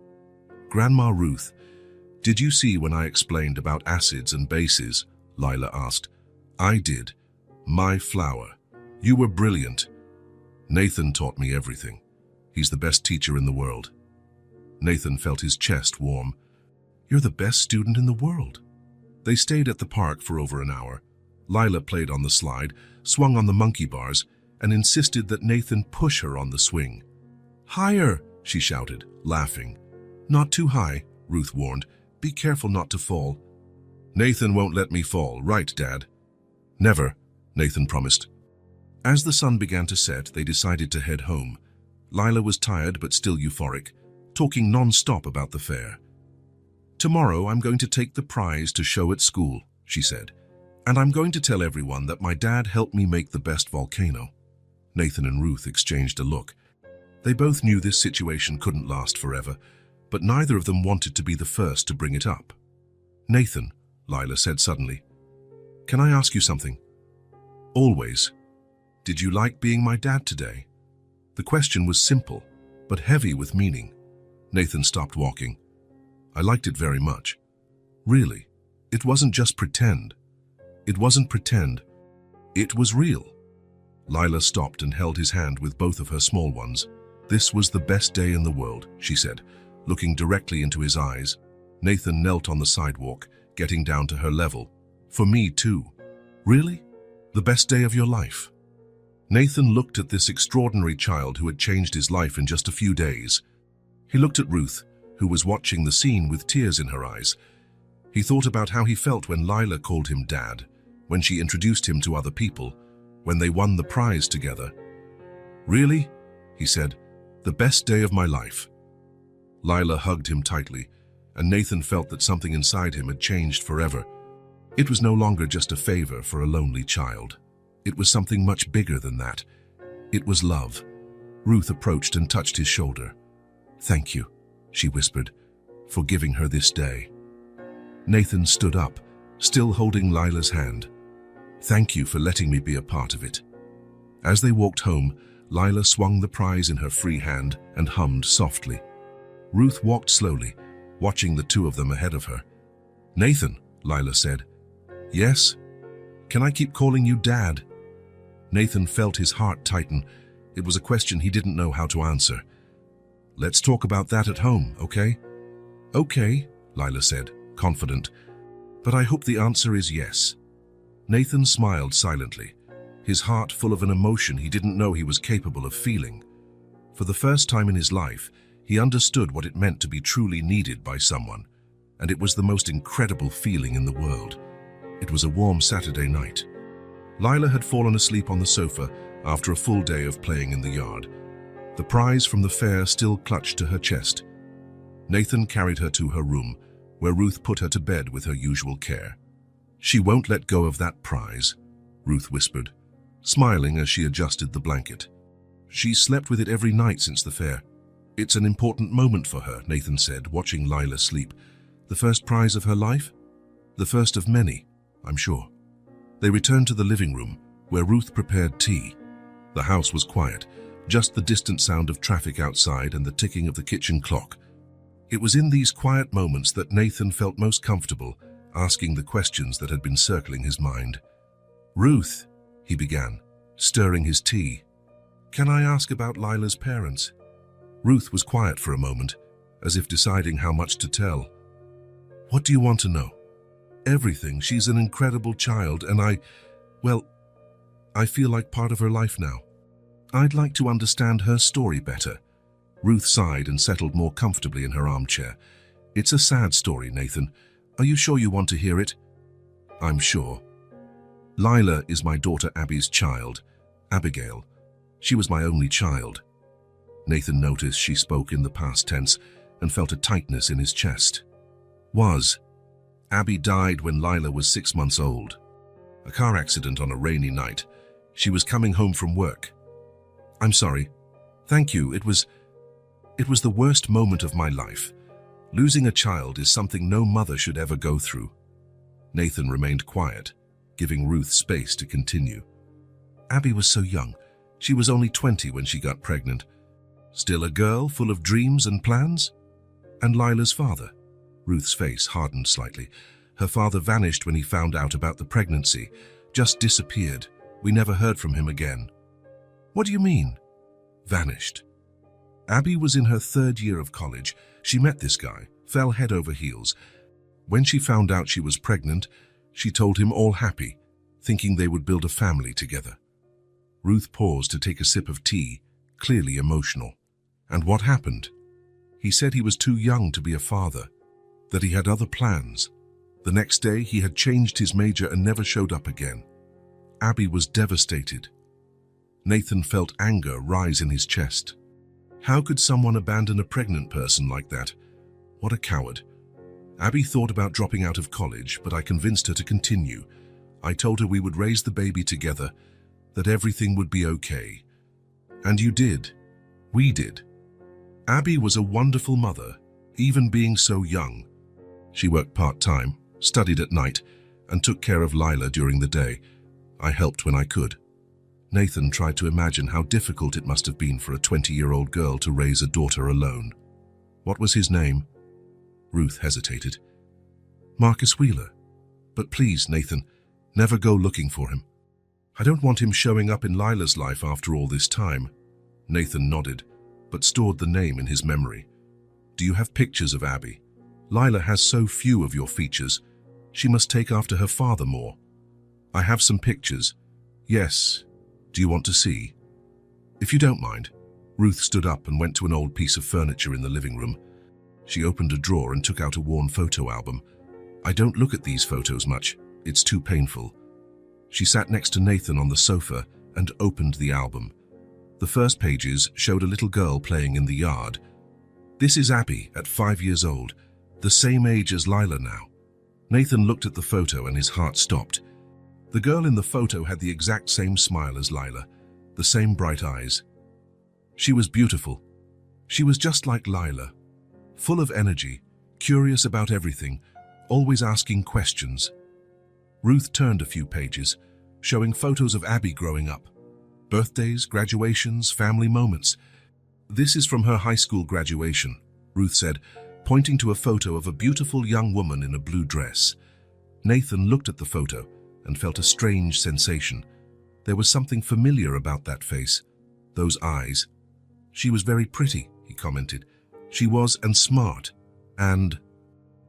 "Grandma Ruth, did you see when I explained about acids and bases?" Lila asked. "I did. My flower. You were brilliant." "Nathan taught me everything. He's the best teacher in the world." Nathan felt his chest warm. "You're the best student in the world." They stayed at the park for over an hour. Lila played on the slide, swung on the monkey bars, and insisted that Nathan push her on the swing. "Higher!" she shouted, laughing. "Not too high," Ruth warned. "Be careful not to fall." "Nathan won't let me fall, right, Dad?" "Never," Nathan promised. As the sun began to set, they decided to head home. Lila was tired but still euphoric, talking non-stop about the fair. "Tomorrow I'm going to take the prize to show at school," she said. "And I'm going to tell everyone that my dad helped me make the best volcano." Nathan and Ruth exchanged a look. They both knew this situation couldn't last forever, but neither of them wanted to be the first to bring it up. "Nathan," Lila said suddenly, "can I ask you something?" "Always." "Did you like being my dad today?" The question was simple, but heavy with meaning. Nathan stopped walking. "I liked it very much." "Really? It wasn't just pretend." "It wasn't pretend. It was real." Lila stopped and held his hand with both of her small ones. "This was the best day in the world," she said, looking directly into his eyes. Nathan knelt on the sidewalk, getting down to her level. "For me too." "Really? The best day of your life?" Nathan looked at this extraordinary child who had changed his life in just a few days. He looked at Ruth, who was watching the scene with tears in her eyes. He thought about how he felt when Lila called him Dad, when she introduced him to other people, when they won the prize together. "Really?" he said. "The best day of my life." Lila hugged him tightly, and Nathan felt that something inside him had changed forever. It was no longer just a favor for a lonely child. It was something much bigger than that. It was love. Ruth approached and touched his shoulder. "Thank you," she whispered, "for giving her this day." Nathan stood up, still holding Lila's hand. "Thank you for letting me be a part of it." As they walked home, Lila swung the prize in her free hand and hummed softly. Ruth walked slowly, watching the two of them ahead of her. "Nathan," Lila said. "Yes? Can I keep calling you Dad?" Nathan felt his heart tighten. It was a question he didn't know how to answer. "Let's talk about that at home, okay?" "Okay," Lila said, confident. "But I hope the answer is yes." Nathan smiled silently, his heart full of an emotion he didn't know he was capable of feeling. For the first time in his life, he understood what it meant to be truly needed by someone, and it was the most incredible feeling in the world. It was a warm Saturday night. Lila had fallen asleep on the sofa after a full day of playing in the yard. The prize from the fair still clutched to her chest. Nathan carried her to her room, where Ruth put her to bed with her usual care. "She won't let go of that prize," Ruth whispered, smiling as she adjusted the blanket. "She's slept with it every night since the fair. It's an important moment for her," Nathan said, watching Lila sleep. "The first prize of her life? The first of many, I'm sure." They returned to the living room, where Ruth prepared tea. The house was quiet, just the distant sound of traffic outside and the ticking of the kitchen clock. It was in these quiet moments that Nathan felt most comfortable, asking the questions that had been circling his mind. "Ruth," he began, stirring his tea, "can I ask about Lila's parents?" Ruth was quiet for a moment, as if deciding how much to tell. "What do you want to know?" "Everything. She's an incredible child, and I feel like part of her life now. I'd like to understand her story better." Ruth sighed and settled more comfortably in her armchair. "It's a sad story, Nathan. Are you sure you want to hear it?" "I'm sure." "Lila is my daughter Abby's child, Abigail. She was my only child." Nathan noticed she spoke in the past tense and felt a tightness in his chest. "Was. Abby died when Lila was 6 months old. A car accident on a rainy night. She was coming home from work." "I'm sorry." "Thank you. It was the worst moment of my life. Losing a child is something no mother should ever go through." Nathan remained quiet, giving Ruth space to continue. "Abby was so young. She was only 20 when she got pregnant. Still a girl full of dreams and plans? And Lila's father?" Ruth's face hardened slightly. "Her father vanished when he found out about the pregnancy. Just disappeared. We never heard from him again." "What do you mean?" "Vanished. Abby was in her 3rd year of college. She met this guy, fell head over heels. When she found out she was pregnant, she told him all happy, thinking they would build a family together." Ruth paused to take a sip of tea, clearly emotional. "And what happened?" "He said he was too young to be a father, that he had other plans. The next day, he had changed his major and never showed up again." Abby was devastated. Nathan felt anger rise in his chest. How could someone abandon a pregnant person like that? What a coward. "Abby thought about dropping out of college, but I convinced her to continue. I told her we would raise the baby together, that everything would be okay. And you did. We did. Abby was a wonderful mother, even being so young. She worked part-time, studied at night, and took care of Lila during the day. I helped when I could." Nathan tried to imagine how difficult it must have been for a 20-year-old girl to raise a daughter alone. "What was his name?" Ruth hesitated. "Marcus Wheeler. But please, Nathan, never go looking for him." I don't want him showing up in Lila's life after all this time. Nathan nodded, but stored the name in his memory. Do you have pictures of Abby? Lila has so few of your features. She must take after her father more. I have some pictures. Yes. Do you want to see? If you don't mind. Ruth stood up and went to an old piece of furniture in the living room. She opened a drawer and took out a worn photo album. I don't look at these photos much. It's too painful. She sat next to Nathan on the sofa and opened the album. The first pages showed a little girl playing in the yard. This is Abby at 5 years old, the same age as Lila now. Nathan looked at the photo and his heart stopped. The girl in the photo had the exact same smile as Lila, the same bright eyes. She was beautiful. She was just like Lila, full of energy, curious about everything, always asking questions. Ruth turned a few pages, showing photos of Abby growing up. Birthdays, graduations, family moments. This is from her high school graduation, Ruth said, pointing to a photo of a beautiful young woman in a blue dress. Nathan looked at the photo and felt a strange sensation. There was something familiar about that face, those eyes. She was very pretty, he commented. She was, and smart, and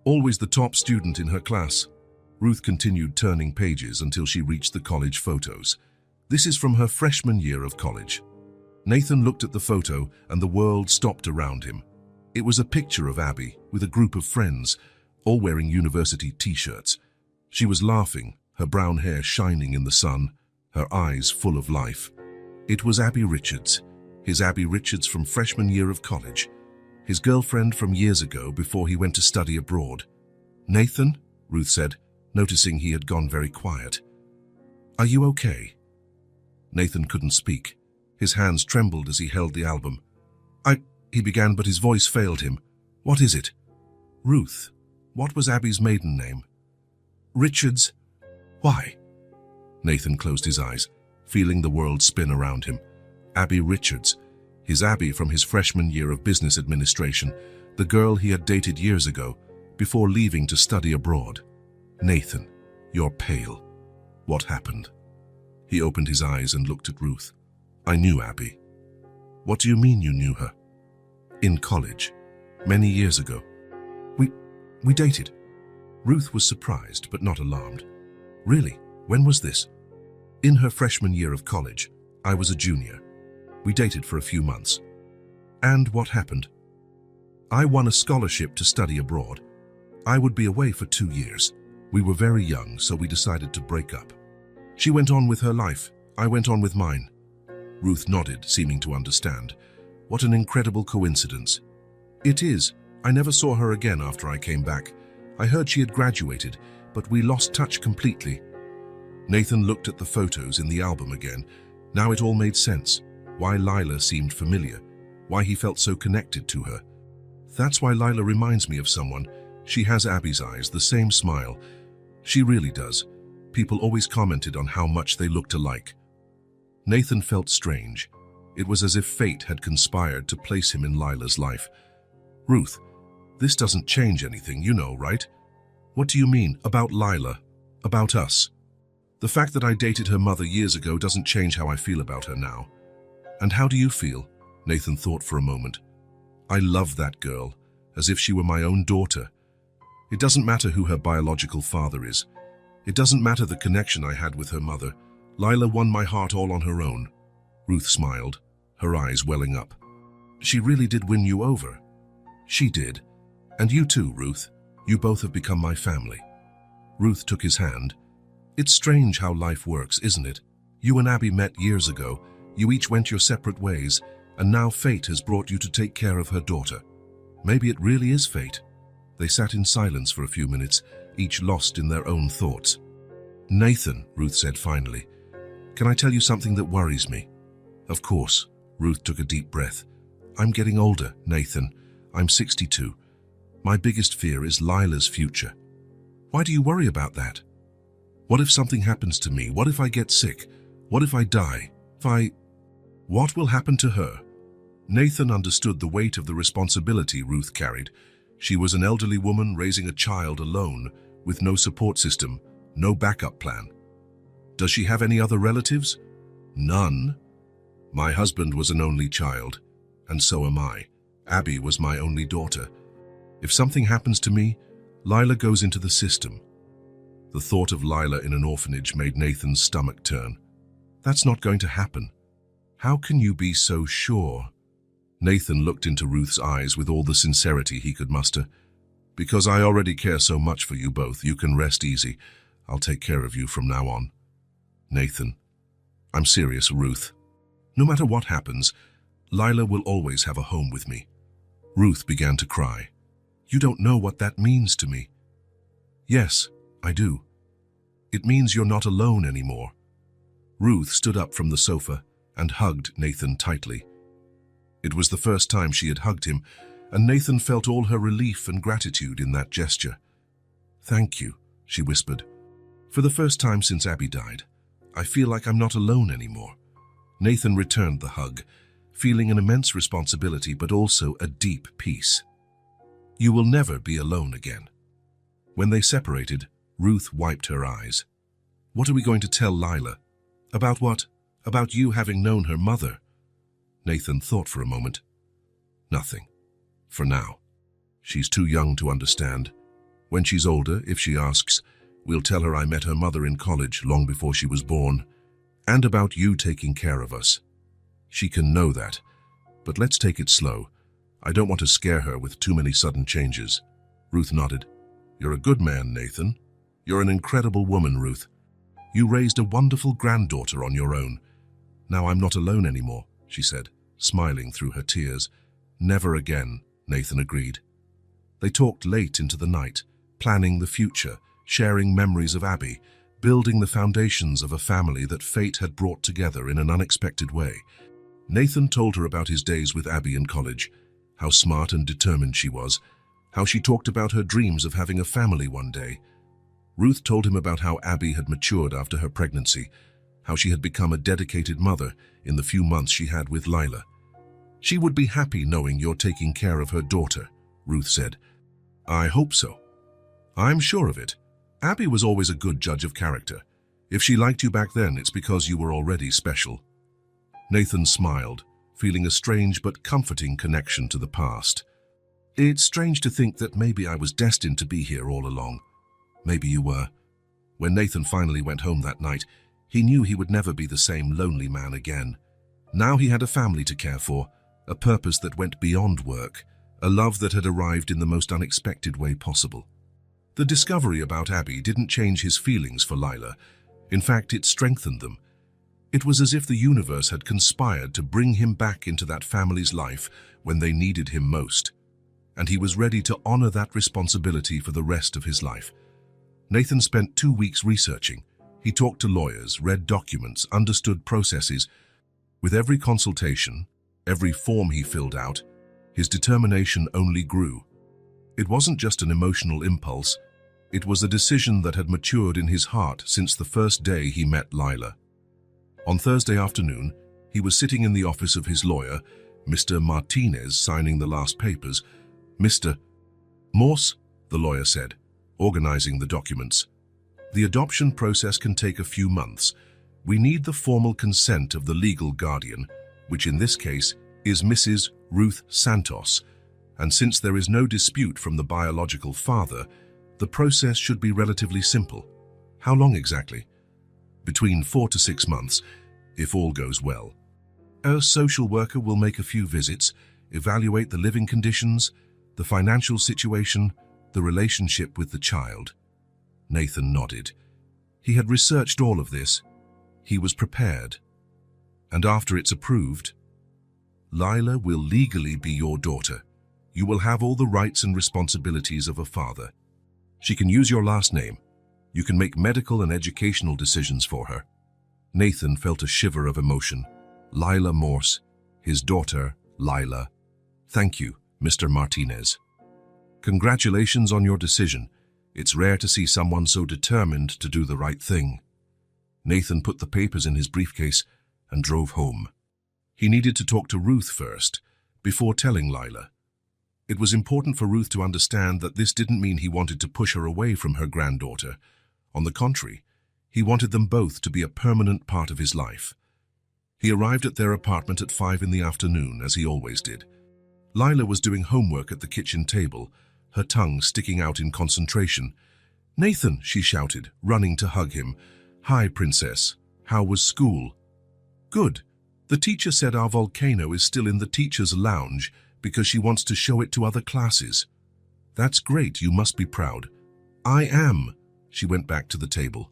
always the top student in her class. Ruth continued turning pages until she reached the college photos. This is from her freshman year of college. Nathan looked at the photo and the world stopped around him. It was a picture of Abby with a group of friends, all wearing university t-shirts. She was laughing, her brown hair shining in the sun, her eyes full of life. It was Abby Richards, his Abby Richards from freshman year of college, his girlfriend from years ago before he went to study abroad. Nathan, Ruth said, noticing he had gone very quiet. Are you okay? Nathan couldn't speak. His hands trembled as he held the album. He began, but his voice failed him. What is it? Ruth. What was Abby's maiden name? Richards. Why? Nathan closed his eyes, feeling the world spin around him. Abby Richards, his Abby from his freshman year of business administration, the girl he had dated years ago, before leaving to study abroad. Nathan, you're pale. What happened? He opened his eyes and looked at Ruth. I knew Abby. What do you mean you knew her? In college, many years ago. We dated. Ruth was surprised but not alarmed. Really? When was this? In her freshman year of college. I was a junior. We dated for a few months. And what happened? I won a scholarship to study abroad. I would be away for 2 years. We were very young, so we decided to break up. She went on with her life. I went on with mine. Ruth nodded, seeming to understand. What an incredible coincidence. It is. I never saw her again after I came back. I heard she had graduated, but we lost touch completely. Nathan looked at the photos in the album again. Now it all made sense. Why Lila seemed familiar. Why he felt so connected to her. That's why Lila reminds me of someone. She has Abby's eyes, the same smile. She really does. People always commented on how much they looked alike. Nathan felt strange. It was as if fate had conspired to place him in Lila's life. Ruth, this doesn't change anything, you know, right? What do you mean, about Lila? About us? The fact that I dated her mother years ago doesn't change how I feel about her now. And how do you feel? Nathan thought for a moment. I love that girl, as if she were my own daughter. It doesn't matter who her biological father is. It doesn't matter the connection I had with her mother. Lila won my heart all on her own. Ruth smiled, her eyes welling up. She really did win you over. She did. And you too, Ruth. You both have become my family. Ruth took his hand. It's strange how life works, isn't it? You and Abby met years ago. You each went your separate ways, and now fate has brought you to take care of her daughter. Maybe it really is fate. They sat in silence for a few minutes, each lost in their own thoughts. Nathan, Ruth said finally, can I tell you something that worries me? Of course. Ruth took a deep breath. I'm getting older, Nathan. I'm 62. My biggest fear is Lila's future. Why do you worry about that? What if something happens to me? What if I get sick? What if I die? What will happen to her? Nathan understood the weight of the responsibility Ruth carried. She was an elderly woman raising a child alone, with no support system, no backup plan. Does she have any other relatives? None. My husband was an only child, and so am I. Abby was my only daughter. If something happens to me, Lila goes into the system. The thought of Lila in an orphanage made Nathan's stomach turn. That's not going to happen. How can you be so sure? Nathan looked into Ruth's eyes with all the sincerity he could muster. Because I already care so much for you both, you can rest easy. I'll take care of you from now on. Nathan, I'm serious, Ruth. No matter what happens, Lila will always have a home with me. Ruth began to cry. You don't know what that means to me. Yes, I do. It means you're not alone anymore. Ruth stood up from the sofa and hugged Nathan tightly. It was the first time she had hugged him, and Nathan felt all her relief and gratitude in that gesture. Thank you, she whispered. For the first time since Abby died, I feel like I'm not alone anymore. Nathan returned the hug, feeling an immense responsibility but also a deep peace. You will never be alone again. When they separated, Ruth wiped her eyes. What are we going to tell Lila? About what? About you having known her mother? Nathan thought for a moment. Nothing. For now. She's too young to understand. When she's older, if she asks, we'll tell her I met her mother in college long before she was born, and about you taking care of us. She can know that, but let's take it slow. I don't want to scare her with too many sudden changes. Ruth nodded. You're a good man, Nathan. You're an incredible woman, Ruth. You raised a wonderful granddaughter on your own. Now I'm not alone anymore, she said, smiling through her tears. Never again, Nathan agreed. They talked late into the night, planning the future, sharing memories of Abby, building the foundations of a family that fate had brought together in an unexpected way. Nathan told her about his days with Abby in college, how smart and determined she was, how she talked about her dreams of having a family one day. Ruth told him about how Abby had matured after her pregnancy, how she had become a dedicated mother in the few months she had with Lila. She would be happy knowing you're taking care of her daughter, Ruth said. I hope so. I'm sure of it. Abby was always a good judge of character. If she liked you back then, it's because you were already special. Nathan smiled, feeling a strange but comforting connection to the past. It's strange to think that maybe I was destined to be here all along. Maybe you were. When Nathan finally went home that night, he knew he would never be the same lonely man again. Now he had a family to care for, a purpose that went beyond work, a love that had arrived in the most unexpected way possible. The discovery about Abby didn't change his feelings for Lila. In fact, it strengthened them. It was as if the universe had conspired to bring him back into that family's life when they needed him most. And he was ready to honor that responsibility for the rest of his life. Nathan spent 2 weeks researching. He talked to lawyers, read documents, understood processes. With every consultation, every form he filled out, his determination only grew. It wasn't just an emotional impulse. It was a decision that had matured in his heart since the first day he met Lila. On Thursday afternoon, he was sitting in the office of his lawyer, Mr. Martinez, signing the last papers. Mr. Morse, the lawyer said, organizing the documents. The adoption process can take a few months. We need the formal consent of the legal guardian, which in this case is Mrs. Ruth Santos, and since there is no dispute from the biological father, the process should be relatively simple. How long exactly? Between 4 to 6 months, if all goes well. A social worker will make a few visits, evaluate the living conditions, the financial situation, the relationship with the child. Nathan nodded. He had researched all of this. He was prepared. And after it's approved, Lila will legally be your daughter. You will have all the rights and responsibilities of a father. She can use your last name. You can make medical and educational decisions for her. Nathan felt a shiver of emotion. Lila Morse, his daughter, Lila. Thank you, Mr. Martinez. Congratulations on your decision. It's rare to see someone so determined to do the right thing. Nathan put the papers in his briefcase and drove home. He needed to talk to Ruth first, before telling Lila. It was important for Ruth to understand that this didn't mean he wanted to push her away from her granddaughter. On the contrary, He wanted them both to be a permanent part of his life. He arrived at their apartment at 5 in the afternoon, as he always did. Lila was doing homework at the kitchen table, her tongue sticking out in concentration. "Nathan," she shouted, running to hug him. "Hi, Princess. How was school?" "Good. The teacher said our volcano is still in the teacher's lounge because she wants to show it to other classes." "That's great. You must be proud." "I am." She went back to the table.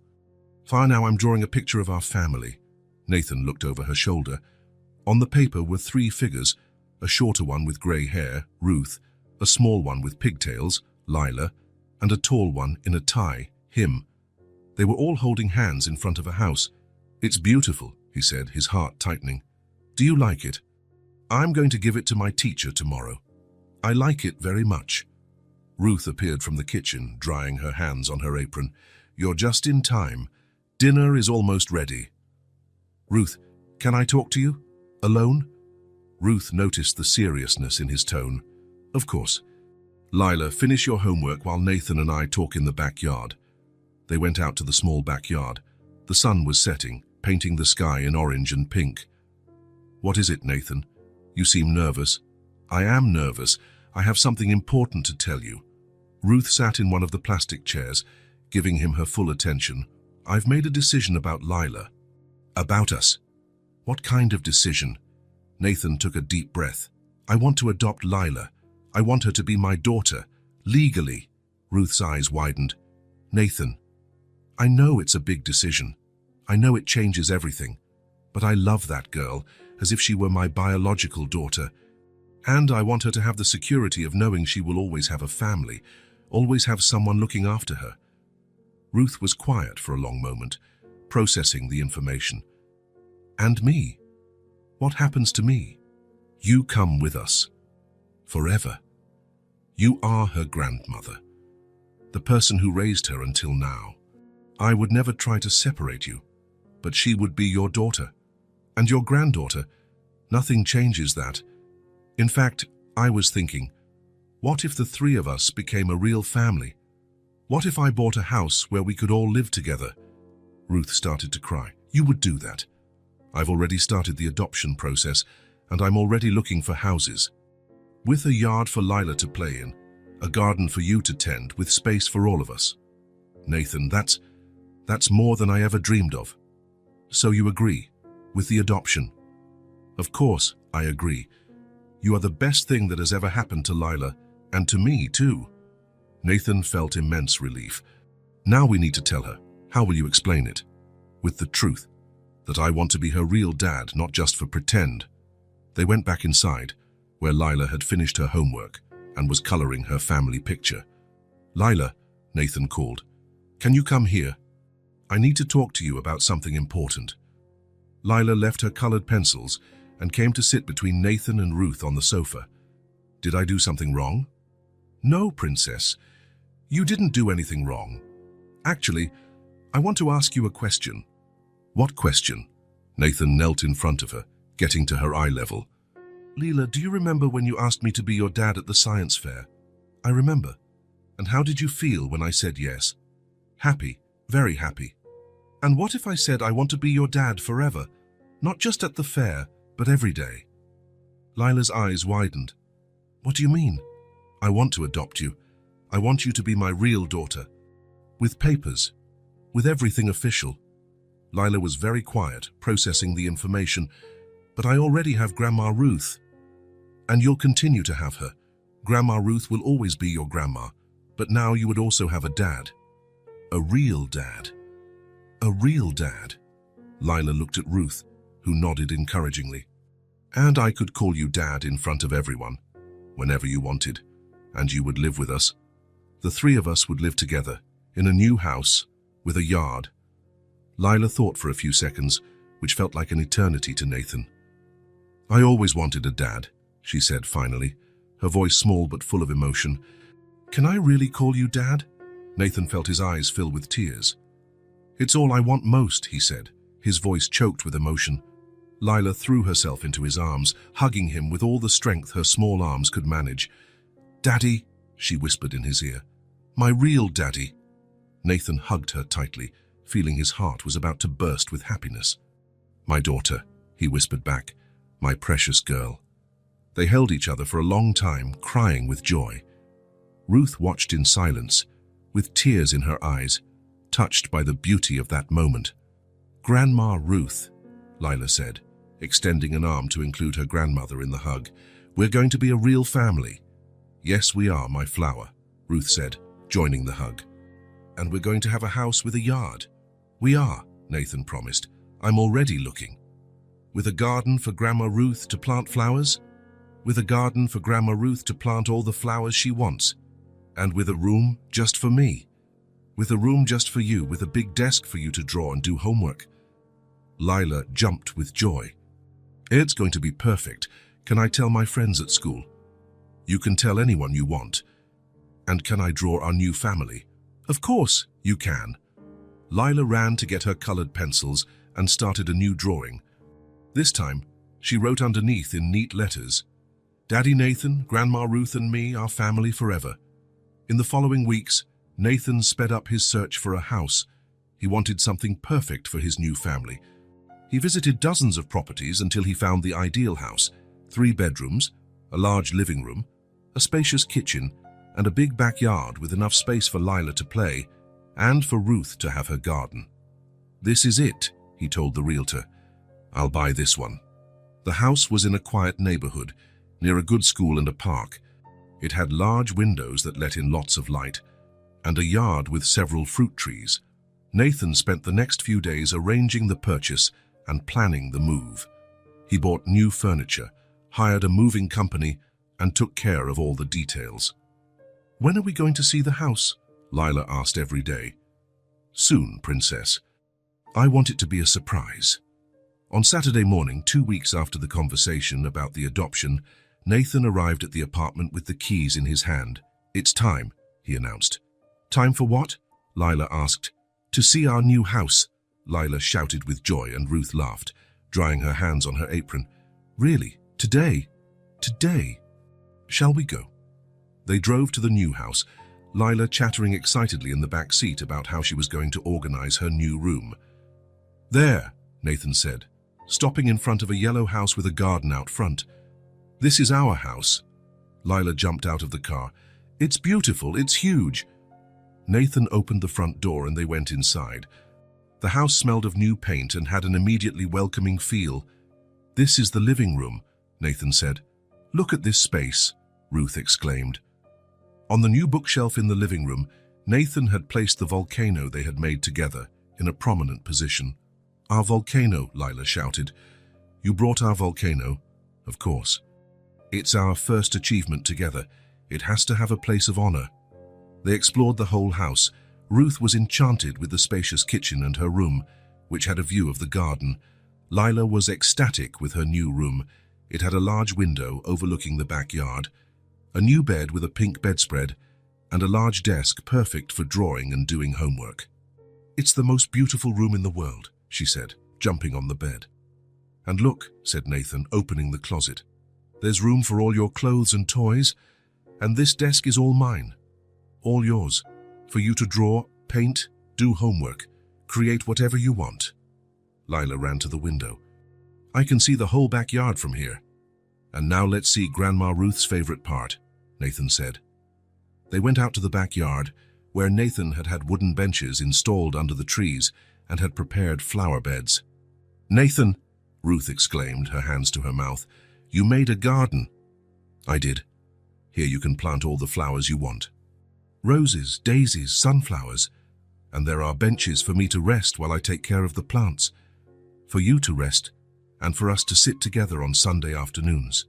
"Fine, now I'm drawing a picture of our family." Nathan looked over her shoulder. On the paper were 3 figures, a shorter one with grey hair, Ruth, a small one with pigtails, Lila, and a tall one in a tie, him. They were all holding hands in front of a house. "It's beautiful," he said, his heart tightening. "Do you like it?" "I'm going to give it to my teacher tomorrow. I like it very much." Ruth appeared from the kitchen, drying her hands on her apron. "You're just in time. Dinner is almost ready." "Ruth, can I talk to you? Alone?" Ruth noticed the seriousness in his tone. "Of course." "Lila, finish your homework while Nathan and I talk in the backyard." They went out to the small backyard. The sun was setting, painting the sky in orange and pink. "What is it, Nathan? You seem nervous." "I am nervous. I have something important to tell you." Ruth sat in one of the plastic chairs, giving him her full attention. "I've made a decision about Lila." "About us?" "What kind of decision?" Nathan took a deep breath. "I want to adopt Lila. I want her to be my daughter, legally." Ruth's eyes widened. "Nathan, I know it's a big decision. I know it changes everything. But I love that girl, as if she were my biological daughter. And I want her to have the security of knowing she will always have a family, always have someone looking after her." Ruth was quiet for a long moment, processing the information. "And me? What happens to me?" "You come with us. Forever. You are her grandmother, the person who raised her until now. I would never try to separate you, but she would be your daughter. And your granddaughter. Nothing changes that. In fact, I was thinking, what if the 3 of us became a real family? What if I bought a house where we could all live together?" Ruth started to cry. "You would do that. I've already started the adoption process, and I'm already looking for houses. With a yard for Lila to play in, a garden for you to tend, with space for all of us." "Nathan, that's more than I ever dreamed of." "So you agree with the adoption?" "Of course, I agree. You are the best thing that has ever happened to Lila, and to me too." Nathan felt immense relief. "Now we need to tell her. How will you explain it?" "With the truth, that I want to be her real dad, not just for pretend." They went back inside, where Lila had finished her homework and was coloring her family picture. "Lila," Nathan called, "can you come here? I need to talk to you about something important." Lila left her colored pencils and came to sit between Nathan and Ruth on the sofa. "Did I do something wrong?" "No, Princess. You didn't do anything wrong. Actually, I want to ask you a question." "What question?" Nathan knelt in front of her, getting to her eye level. "Lila, do you remember when you asked me to be your dad at the science fair?" "I remember. And how did you feel when I said yes?" "Happy, very happy." "And what if I said I want to be your dad forever, not just at the fair, but every day?" Lila's eyes widened. "What do you mean?" "I want to adopt you. I want you to be my real daughter. With papers. With everything official." Lila was very quiet, processing the information. "But I already have Grandma Ruth." "And you'll continue to have her. Grandma Ruth will always be your grandma. But now you would also have a dad. A real dad." "A real dad." Lila looked at Ruth, who nodded encouragingly. "And I could call you Dad in front of everyone, whenever you wanted, and you would live with us. The 3 of us would live together, in a new house, with a yard." Lila thought for a few seconds, which felt like an eternity to Nathan. "I always wanted a dad," she said finally, her voice small but full of emotion. "Can I really call you Dad?" Nathan felt his eyes fill with tears. "It's all I want most," he said, his voice choked with emotion. Lila threw herself into his arms, hugging him with all the strength her small arms could manage. "Daddy," she whispered in his ear. "My real daddy." Nathan hugged her tightly, feeling his heart was about to burst with happiness. "My daughter," he whispered back, "my precious girl." They held each other for a long time, crying with joy. Ruth watched in silence, with tears in her eyes, touched by the beauty of that moment. "Grandma Ruth," Lila said, extending an arm to include her grandmother in the hug, "we're going to be a real family." "Yes, we are, my flower," Ruth said, joining the hug. "And we're going to have a house with a yard." "We are," Nathan promised. "I'm already looking." "With a garden for Grandma Ruth to plant flowers?" "With a garden for Grandma Ruth to plant all the flowers she wants. And with a room just for me. With a room just for you, with a big desk for you to draw and do homework." Lila jumped with joy. "It's going to be perfect. Can I tell my friends at school?" "You can tell anyone you want." "And can I draw our new family?" "Of course, you can." Lila ran to get her colored pencils and started a new drawing. This time, she wrote underneath in neat letters, "Daddy Nathan, Grandma Ruth and me, our family forever." In the following weeks, Nathan sped up his search for a house. He wanted something perfect for his new family. He visited dozens of properties until he found the ideal house: 3 bedrooms, a large living room, a spacious kitchen, and a big backyard with enough space for Lila to play and for Ruth to have her garden. "This is it," he told the realtor. "I'll buy this one." The house was in a quiet neighborhood, near a good school and a park. It had large windows that let in lots of light, and a yard with several fruit trees. Nathan spent the next few days arranging the purchase and planning the move. He bought new furniture, hired a moving company, and took care of all the details. "When are we going to see the house?" Lila asked every day. "Soon, princess. I want it to be a surprise." On Saturday morning, 2 weeks after the conversation about the adoption, Nathan arrived at the apartment with the keys in his hand. "It's time," he announced. "Time for what?" Lila asked. "To see our new house," Lila shouted with joy, and Ruth laughed, drying her hands on her apron. "Really? Today? Today? Shall we go?" They drove to the new house, Lila chattering excitedly in the back seat about how she was going to organize her new room. "There," Nathan said, stopping in front of a yellow house with a garden out front. "This is our house." Lila jumped out of the car. "It's beautiful, it's huge." Nathan opened the front door and they went inside. The house smelled of new paint and had an immediately welcoming feel. "This is the living room," Nathan said. "Look at this space," Ruth exclaimed. On the new bookshelf in the living room, Nathan had placed the volcano they had made together in a prominent position. "Our volcano," Lila shouted. "You brought our volcano?" "Of course. It's our first achievement together. It has to have a place of honor." They explored the whole house. Ruth was enchanted with the spacious kitchen and her room, which had a view of the garden. Lila was ecstatic with her new room. It had a large window overlooking the backyard, a new bed with a pink bedspread, and a large desk perfect for drawing and doing homework. "It's the most beautiful room in the world," she said, jumping on the bed. "And look," said Nathan, opening the closet. "There's room for all your clothes and toys, and this desk is all mine. All yours, for you to draw, paint, do homework, create whatever you want." Lila ran to the window. "I can see the whole backyard from here." "And now let's see Grandma Ruth's favorite part," Nathan said. They went out to the backyard, where Nathan had had wooden benches installed under the trees and had prepared flower beds. "Nathan," Ruth exclaimed, her hands to her mouth, "you made a garden." "I did. Here you can plant all the flowers you want. Roses, daisies, sunflowers. And there are benches for me to rest while I take care of the plants. For you to rest, and for us to sit together on Sunday afternoons."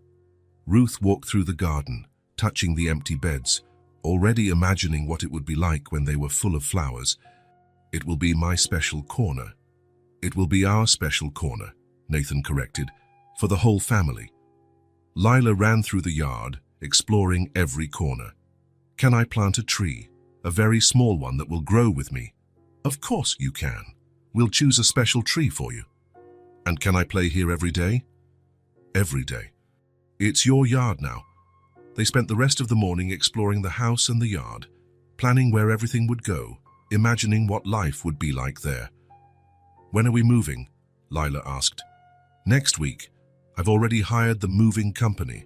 Ruth walked through the garden, touching the empty beds, already imagining what it would be like when they were full of flowers. "It will be my special corner." "It will be our special corner," Nathan corrected, "for the whole family." Lila ran through the yard, exploring every corner. "Can I plant a tree, a very small one that will grow with me?" "Of course you can. We'll choose a special tree for you." "And can I play here every day?" "Every day. It's your yard now." They spent the rest of the morning exploring the house and the yard, planning where everything would go, imagining what life would be like there. "When are we moving?" Lila asked. "Next week. I've already hired the moving company."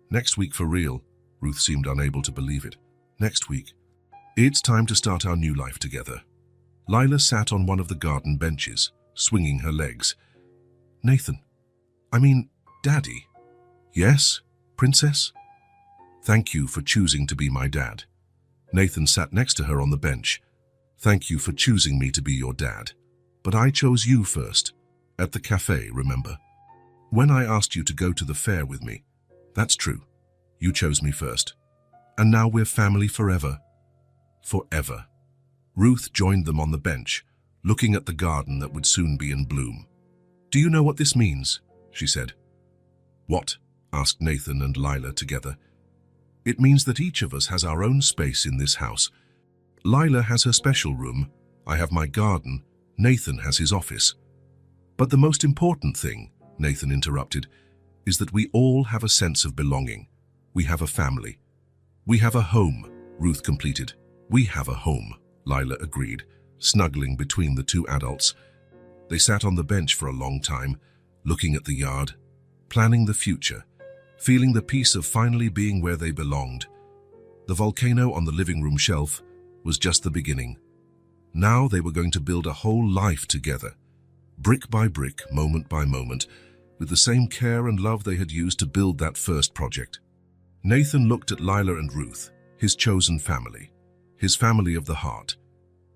"Next week for real?" Ruth seemed unable to believe it. "Next week. It's time to start our new life together." Lila sat on one of the garden benches, swinging her legs. Daddy." "Yes, Princess?" "Thank you for choosing to be my dad." Nathan sat next to her on the bench. "Thank you for choosing me to be your dad. But I chose you first. At the cafe, remember? When I asked you to go to the fair with me. That's true. You chose me first. And now we're family forever." Forever. Ruth joined them on the bench, looking at the garden that would soon be in bloom. "Do you know what this means?" she said. "What?" asked Nathan and Lila together. "It means that each of us has our own space in this house. Lila has her special room, I have my garden, Nathan has his office. But the most important thing," Nathan interrupted, "is that we all have a sense of belonging. We have a family. We have a home," Ruth completed. "We have a home," Lila agreed, snuggling between the two adults. They sat on the bench for a long time, looking at the yard, planning the future, feeling the peace of finally being where they belonged. The volcano on the living room shelf was just the beginning. Now they were going to build a whole life together, brick by brick, moment by moment, with the same care and love they had used to build that first project. Nathan looked at Lila and Ruth, his chosen family, his family of the heart,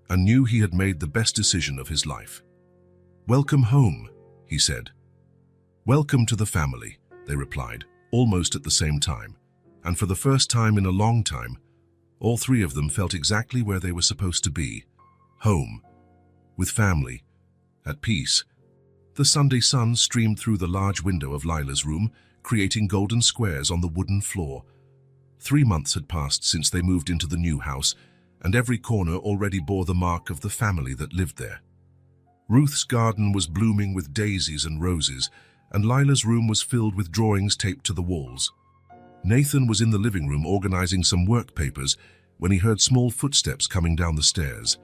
and knew he had made the best decision of his life. "Welcome home," he said. "Welcome to the family," they replied, almost at the same time, and for the first time in a long time, all three of them felt exactly where they were supposed to be, home, with family, at peace. The Sunday sun streamed through the large window of Lila's room, creating golden squares on the wooden floor. 3 months had passed since they moved into the new house, and every corner already bore the mark of the family that lived there. Ruth's garden was blooming with daisies and roses, and Lila's room was filled with drawings taped to the walls. Nathan was in the living room organizing some work papers when he heard small footsteps coming down the stairs.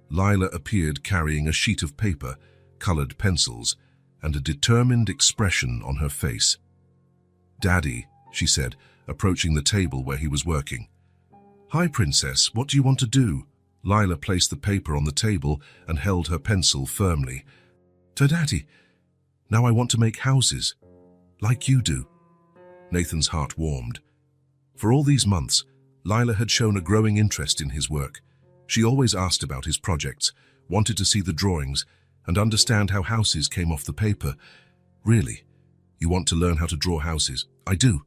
Lila appeared carrying a sheet of paper, colored pencils, and a determined expression on her face. "Daddy," she said, approaching the table where he was working. "Hi, Princess, what do you want to do?" Lila placed the paper on the table and held her pencil firmly. "Daddy, now I want to make houses, like you do." Nathan's heart warmed. For all these months, Lila had shown a growing interest in his work. She always asked about his projects, wanted to see the drawings, and understand how houses came off the paper. "Really? You want to learn how to draw houses?" "I do."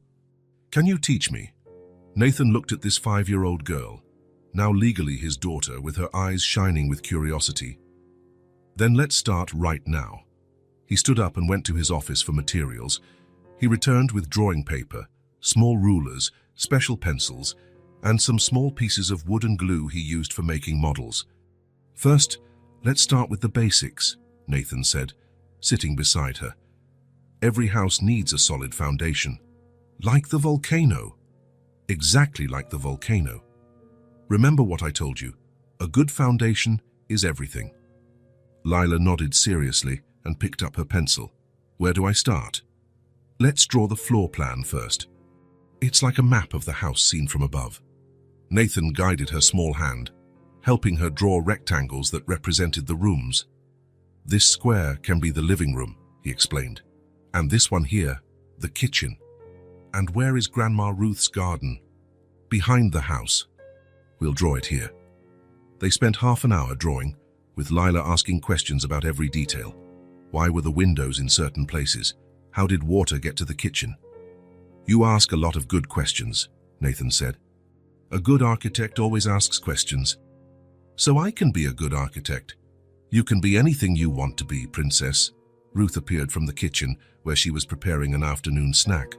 "Can you teach me?" Nathan looked at this 5-year-old girl, now legally his daughter, with her eyes shining with curiosity. "Then let's start right now." He stood up and went to his office for materials. He returned with drawing paper, small rulers, special pencils, and some small pieces of wood and glue he used for making models. "First, let's start with the basics," Nathan said, sitting beside her. "Every house needs a solid foundation. Like the volcano." "Exactly like the volcano. Remember what I told you. A good foundation is everything." Lila nodded seriously and picked up her pencil. "Where do I start?" "Let's draw the floor plan first. It's like a map of the house seen from above." Nathan guided her small hand, helping her draw rectangles that represented the rooms. "This square can be the living room," he explained. "And this one here, the kitchen. And where is Grandma Ruth's garden?" "Behind the house." "We'll draw it here." They spent half an hour drawing, with Lila asking questions about every detail. Why were the windows in certain places? How did water get to the kitchen? "You ask a lot of good questions," Nathan said. "A good architect always asks questions." "So I can be a good architect." "You can be anything you want to be, Princess." Ruth appeared from the kitchen, where she was preparing an afternoon snack.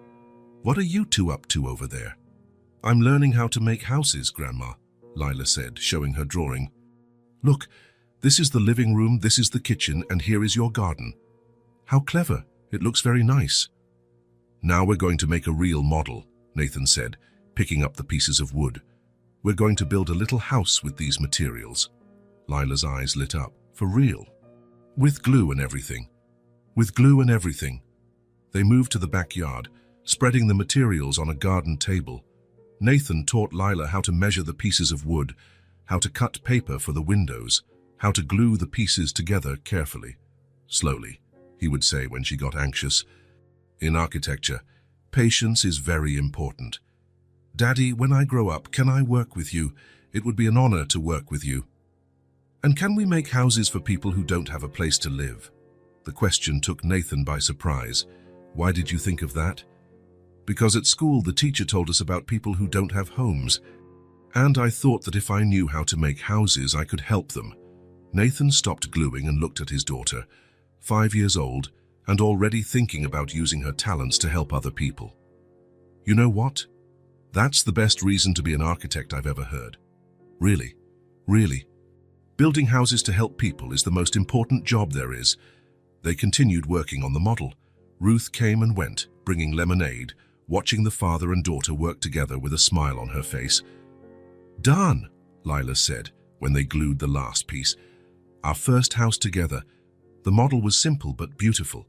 "What are you two up to over there?" "I'm learning how to make houses, Grandma," Lila said, showing her drawing. "Look, this is the living room, this is the kitchen, and here is your garden. How clever. It looks very nice." "Now we're going to make a real model," Nathan said, picking up the pieces of wood. "We're going to build a little house with these materials." Lila's eyes lit up. For real? With glue and everything. With glue and everything. They moved to the backyard, spreading the materials on a garden table. Nathan taught Lila how to measure the pieces of wood, how to cut paper for the windows, how to glue the pieces together carefully. Slowly, he would say when she got anxious. In architecture, patience is very important. Daddy, when I grow up, can I work with you? It would be an honor to work with you. And can we make houses for people who don't have a place to live? The question took Nathan by surprise. Why did you think of that? Because at school the teacher told us about people who don't have homes. And I thought that if I knew how to make houses, I could help them. Nathan stopped gluing and looked at his daughter, 5 years old, and already thinking about using her talents to help other people. You know what? That's the best reason to be an architect I've ever heard. Really, really. Building houses to help people is the most important job there is. They continued working on the model. Ruth came and went, bringing lemonade, watching the father and daughter work together with a smile on her face. Done, Lila said when they glued the last piece. Our first house together. The model was simple but beautiful.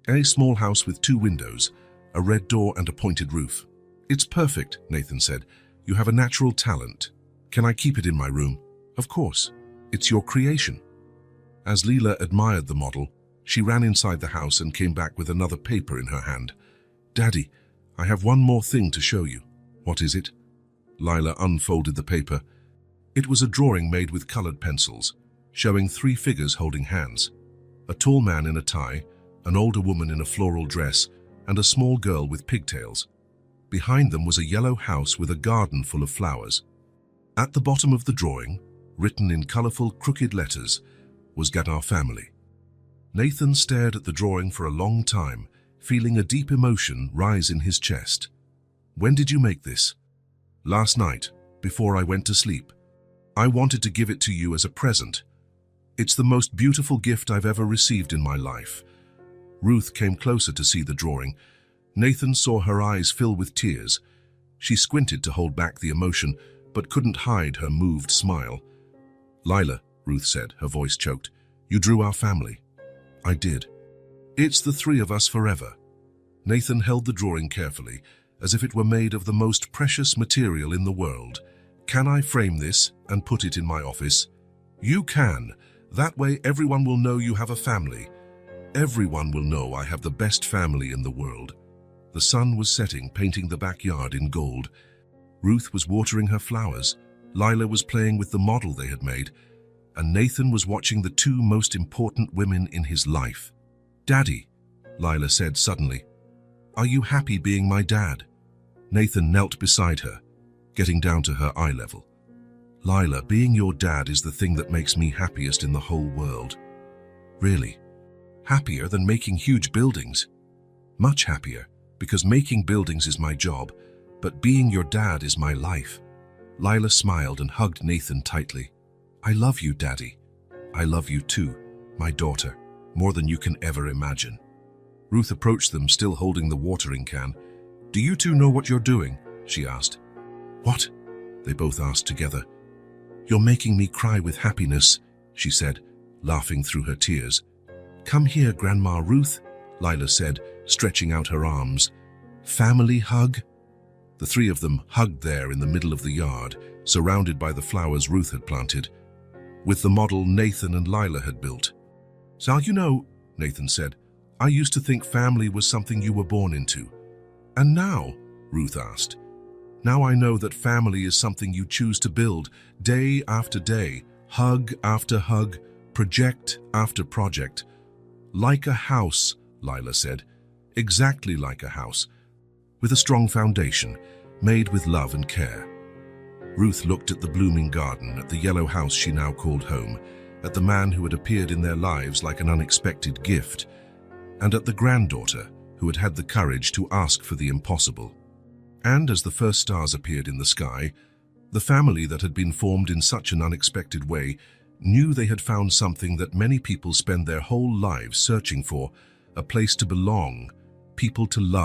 A small house with 2 windows, a red door and a pointed roof. It's perfect, Nathan said. You have a natural talent. Can I keep it in my room? Of course. It's your creation. As Lila admired the model, she ran inside the house and came back with another paper in her hand. Daddy, I have one more thing to show you. What is it? Lila unfolded the paper. It was a drawing made with colored pencils, showing 3 figures holding hands. A tall man in a tie, an older woman in a floral dress, and a small girl with pigtails. Behind them was a yellow house with a garden full of flowers. At the bottom of the drawing, written in colorful, crooked letters, was "Get our family." Nathan stared at the drawing for a long time, feeling a deep emotion rise in his chest. When did you make this? Last night, before I went to sleep. I wanted to give it to you as a present. It's the most beautiful gift I've ever received in my life. Ruth came closer to see the drawing. Nathan saw her eyes fill with tears. She squinted to hold back the emotion, but couldn't hide her moved smile. Lila, Ruth said, her voice choked, you drew our family. I did. It's the 3 of us forever. Nathan held the drawing carefully, as if it were made of the most precious material in the world. Can I frame this and put it in my office? You can. That way everyone will know you have a family. Everyone will know I have the best family in the world. The sun was setting, painting the backyard in gold. Ruth was watering her flowers. Lila was playing with the model they had made. And Nathan was watching the 2 most important women in his life. Daddy, Lila said suddenly, are you happy being my dad? Nathan knelt beside her, getting down to her eye level. Lila, being your dad is the thing that makes me happiest in the whole world. Really? Happier than making huge buildings? Much happier, because making buildings is my job, but being your dad is my life. Lila smiled and hugged Nathan tightly. I love you, Daddy. I love you too, my daughter, more than you can ever imagine. Ruth approached them, still holding the watering can. Do you 2 know what you're doing? She asked. What? They both asked together. You're making me cry with happiness, she said, laughing through her tears. Come here, Grandma Ruth, Lila said, stretching out her arms. Family hug? The 3 of them hugged there in the middle of the yard, surrounded by the flowers Ruth had planted, with the model Nathan and Lila had built. So you know, Nathan said, I used to think family was something you were born into. And now, Ruth asked, now I know that family is something you choose to build day after day, hug after hug, project after project. Like a house, Lila said, exactly like a house, with a strong foundation, made with love and care. Ruth looked at the blooming garden, at the yellow house she now called home, at the man who had appeared in their lives like an unexpected gift, and at the granddaughter who had had the courage to ask for the impossible. And as the first stars appeared in the sky, the family that had been formed in such an unexpected way knew they had found something that many people spend their whole lives searching for, a place to belong, people to love.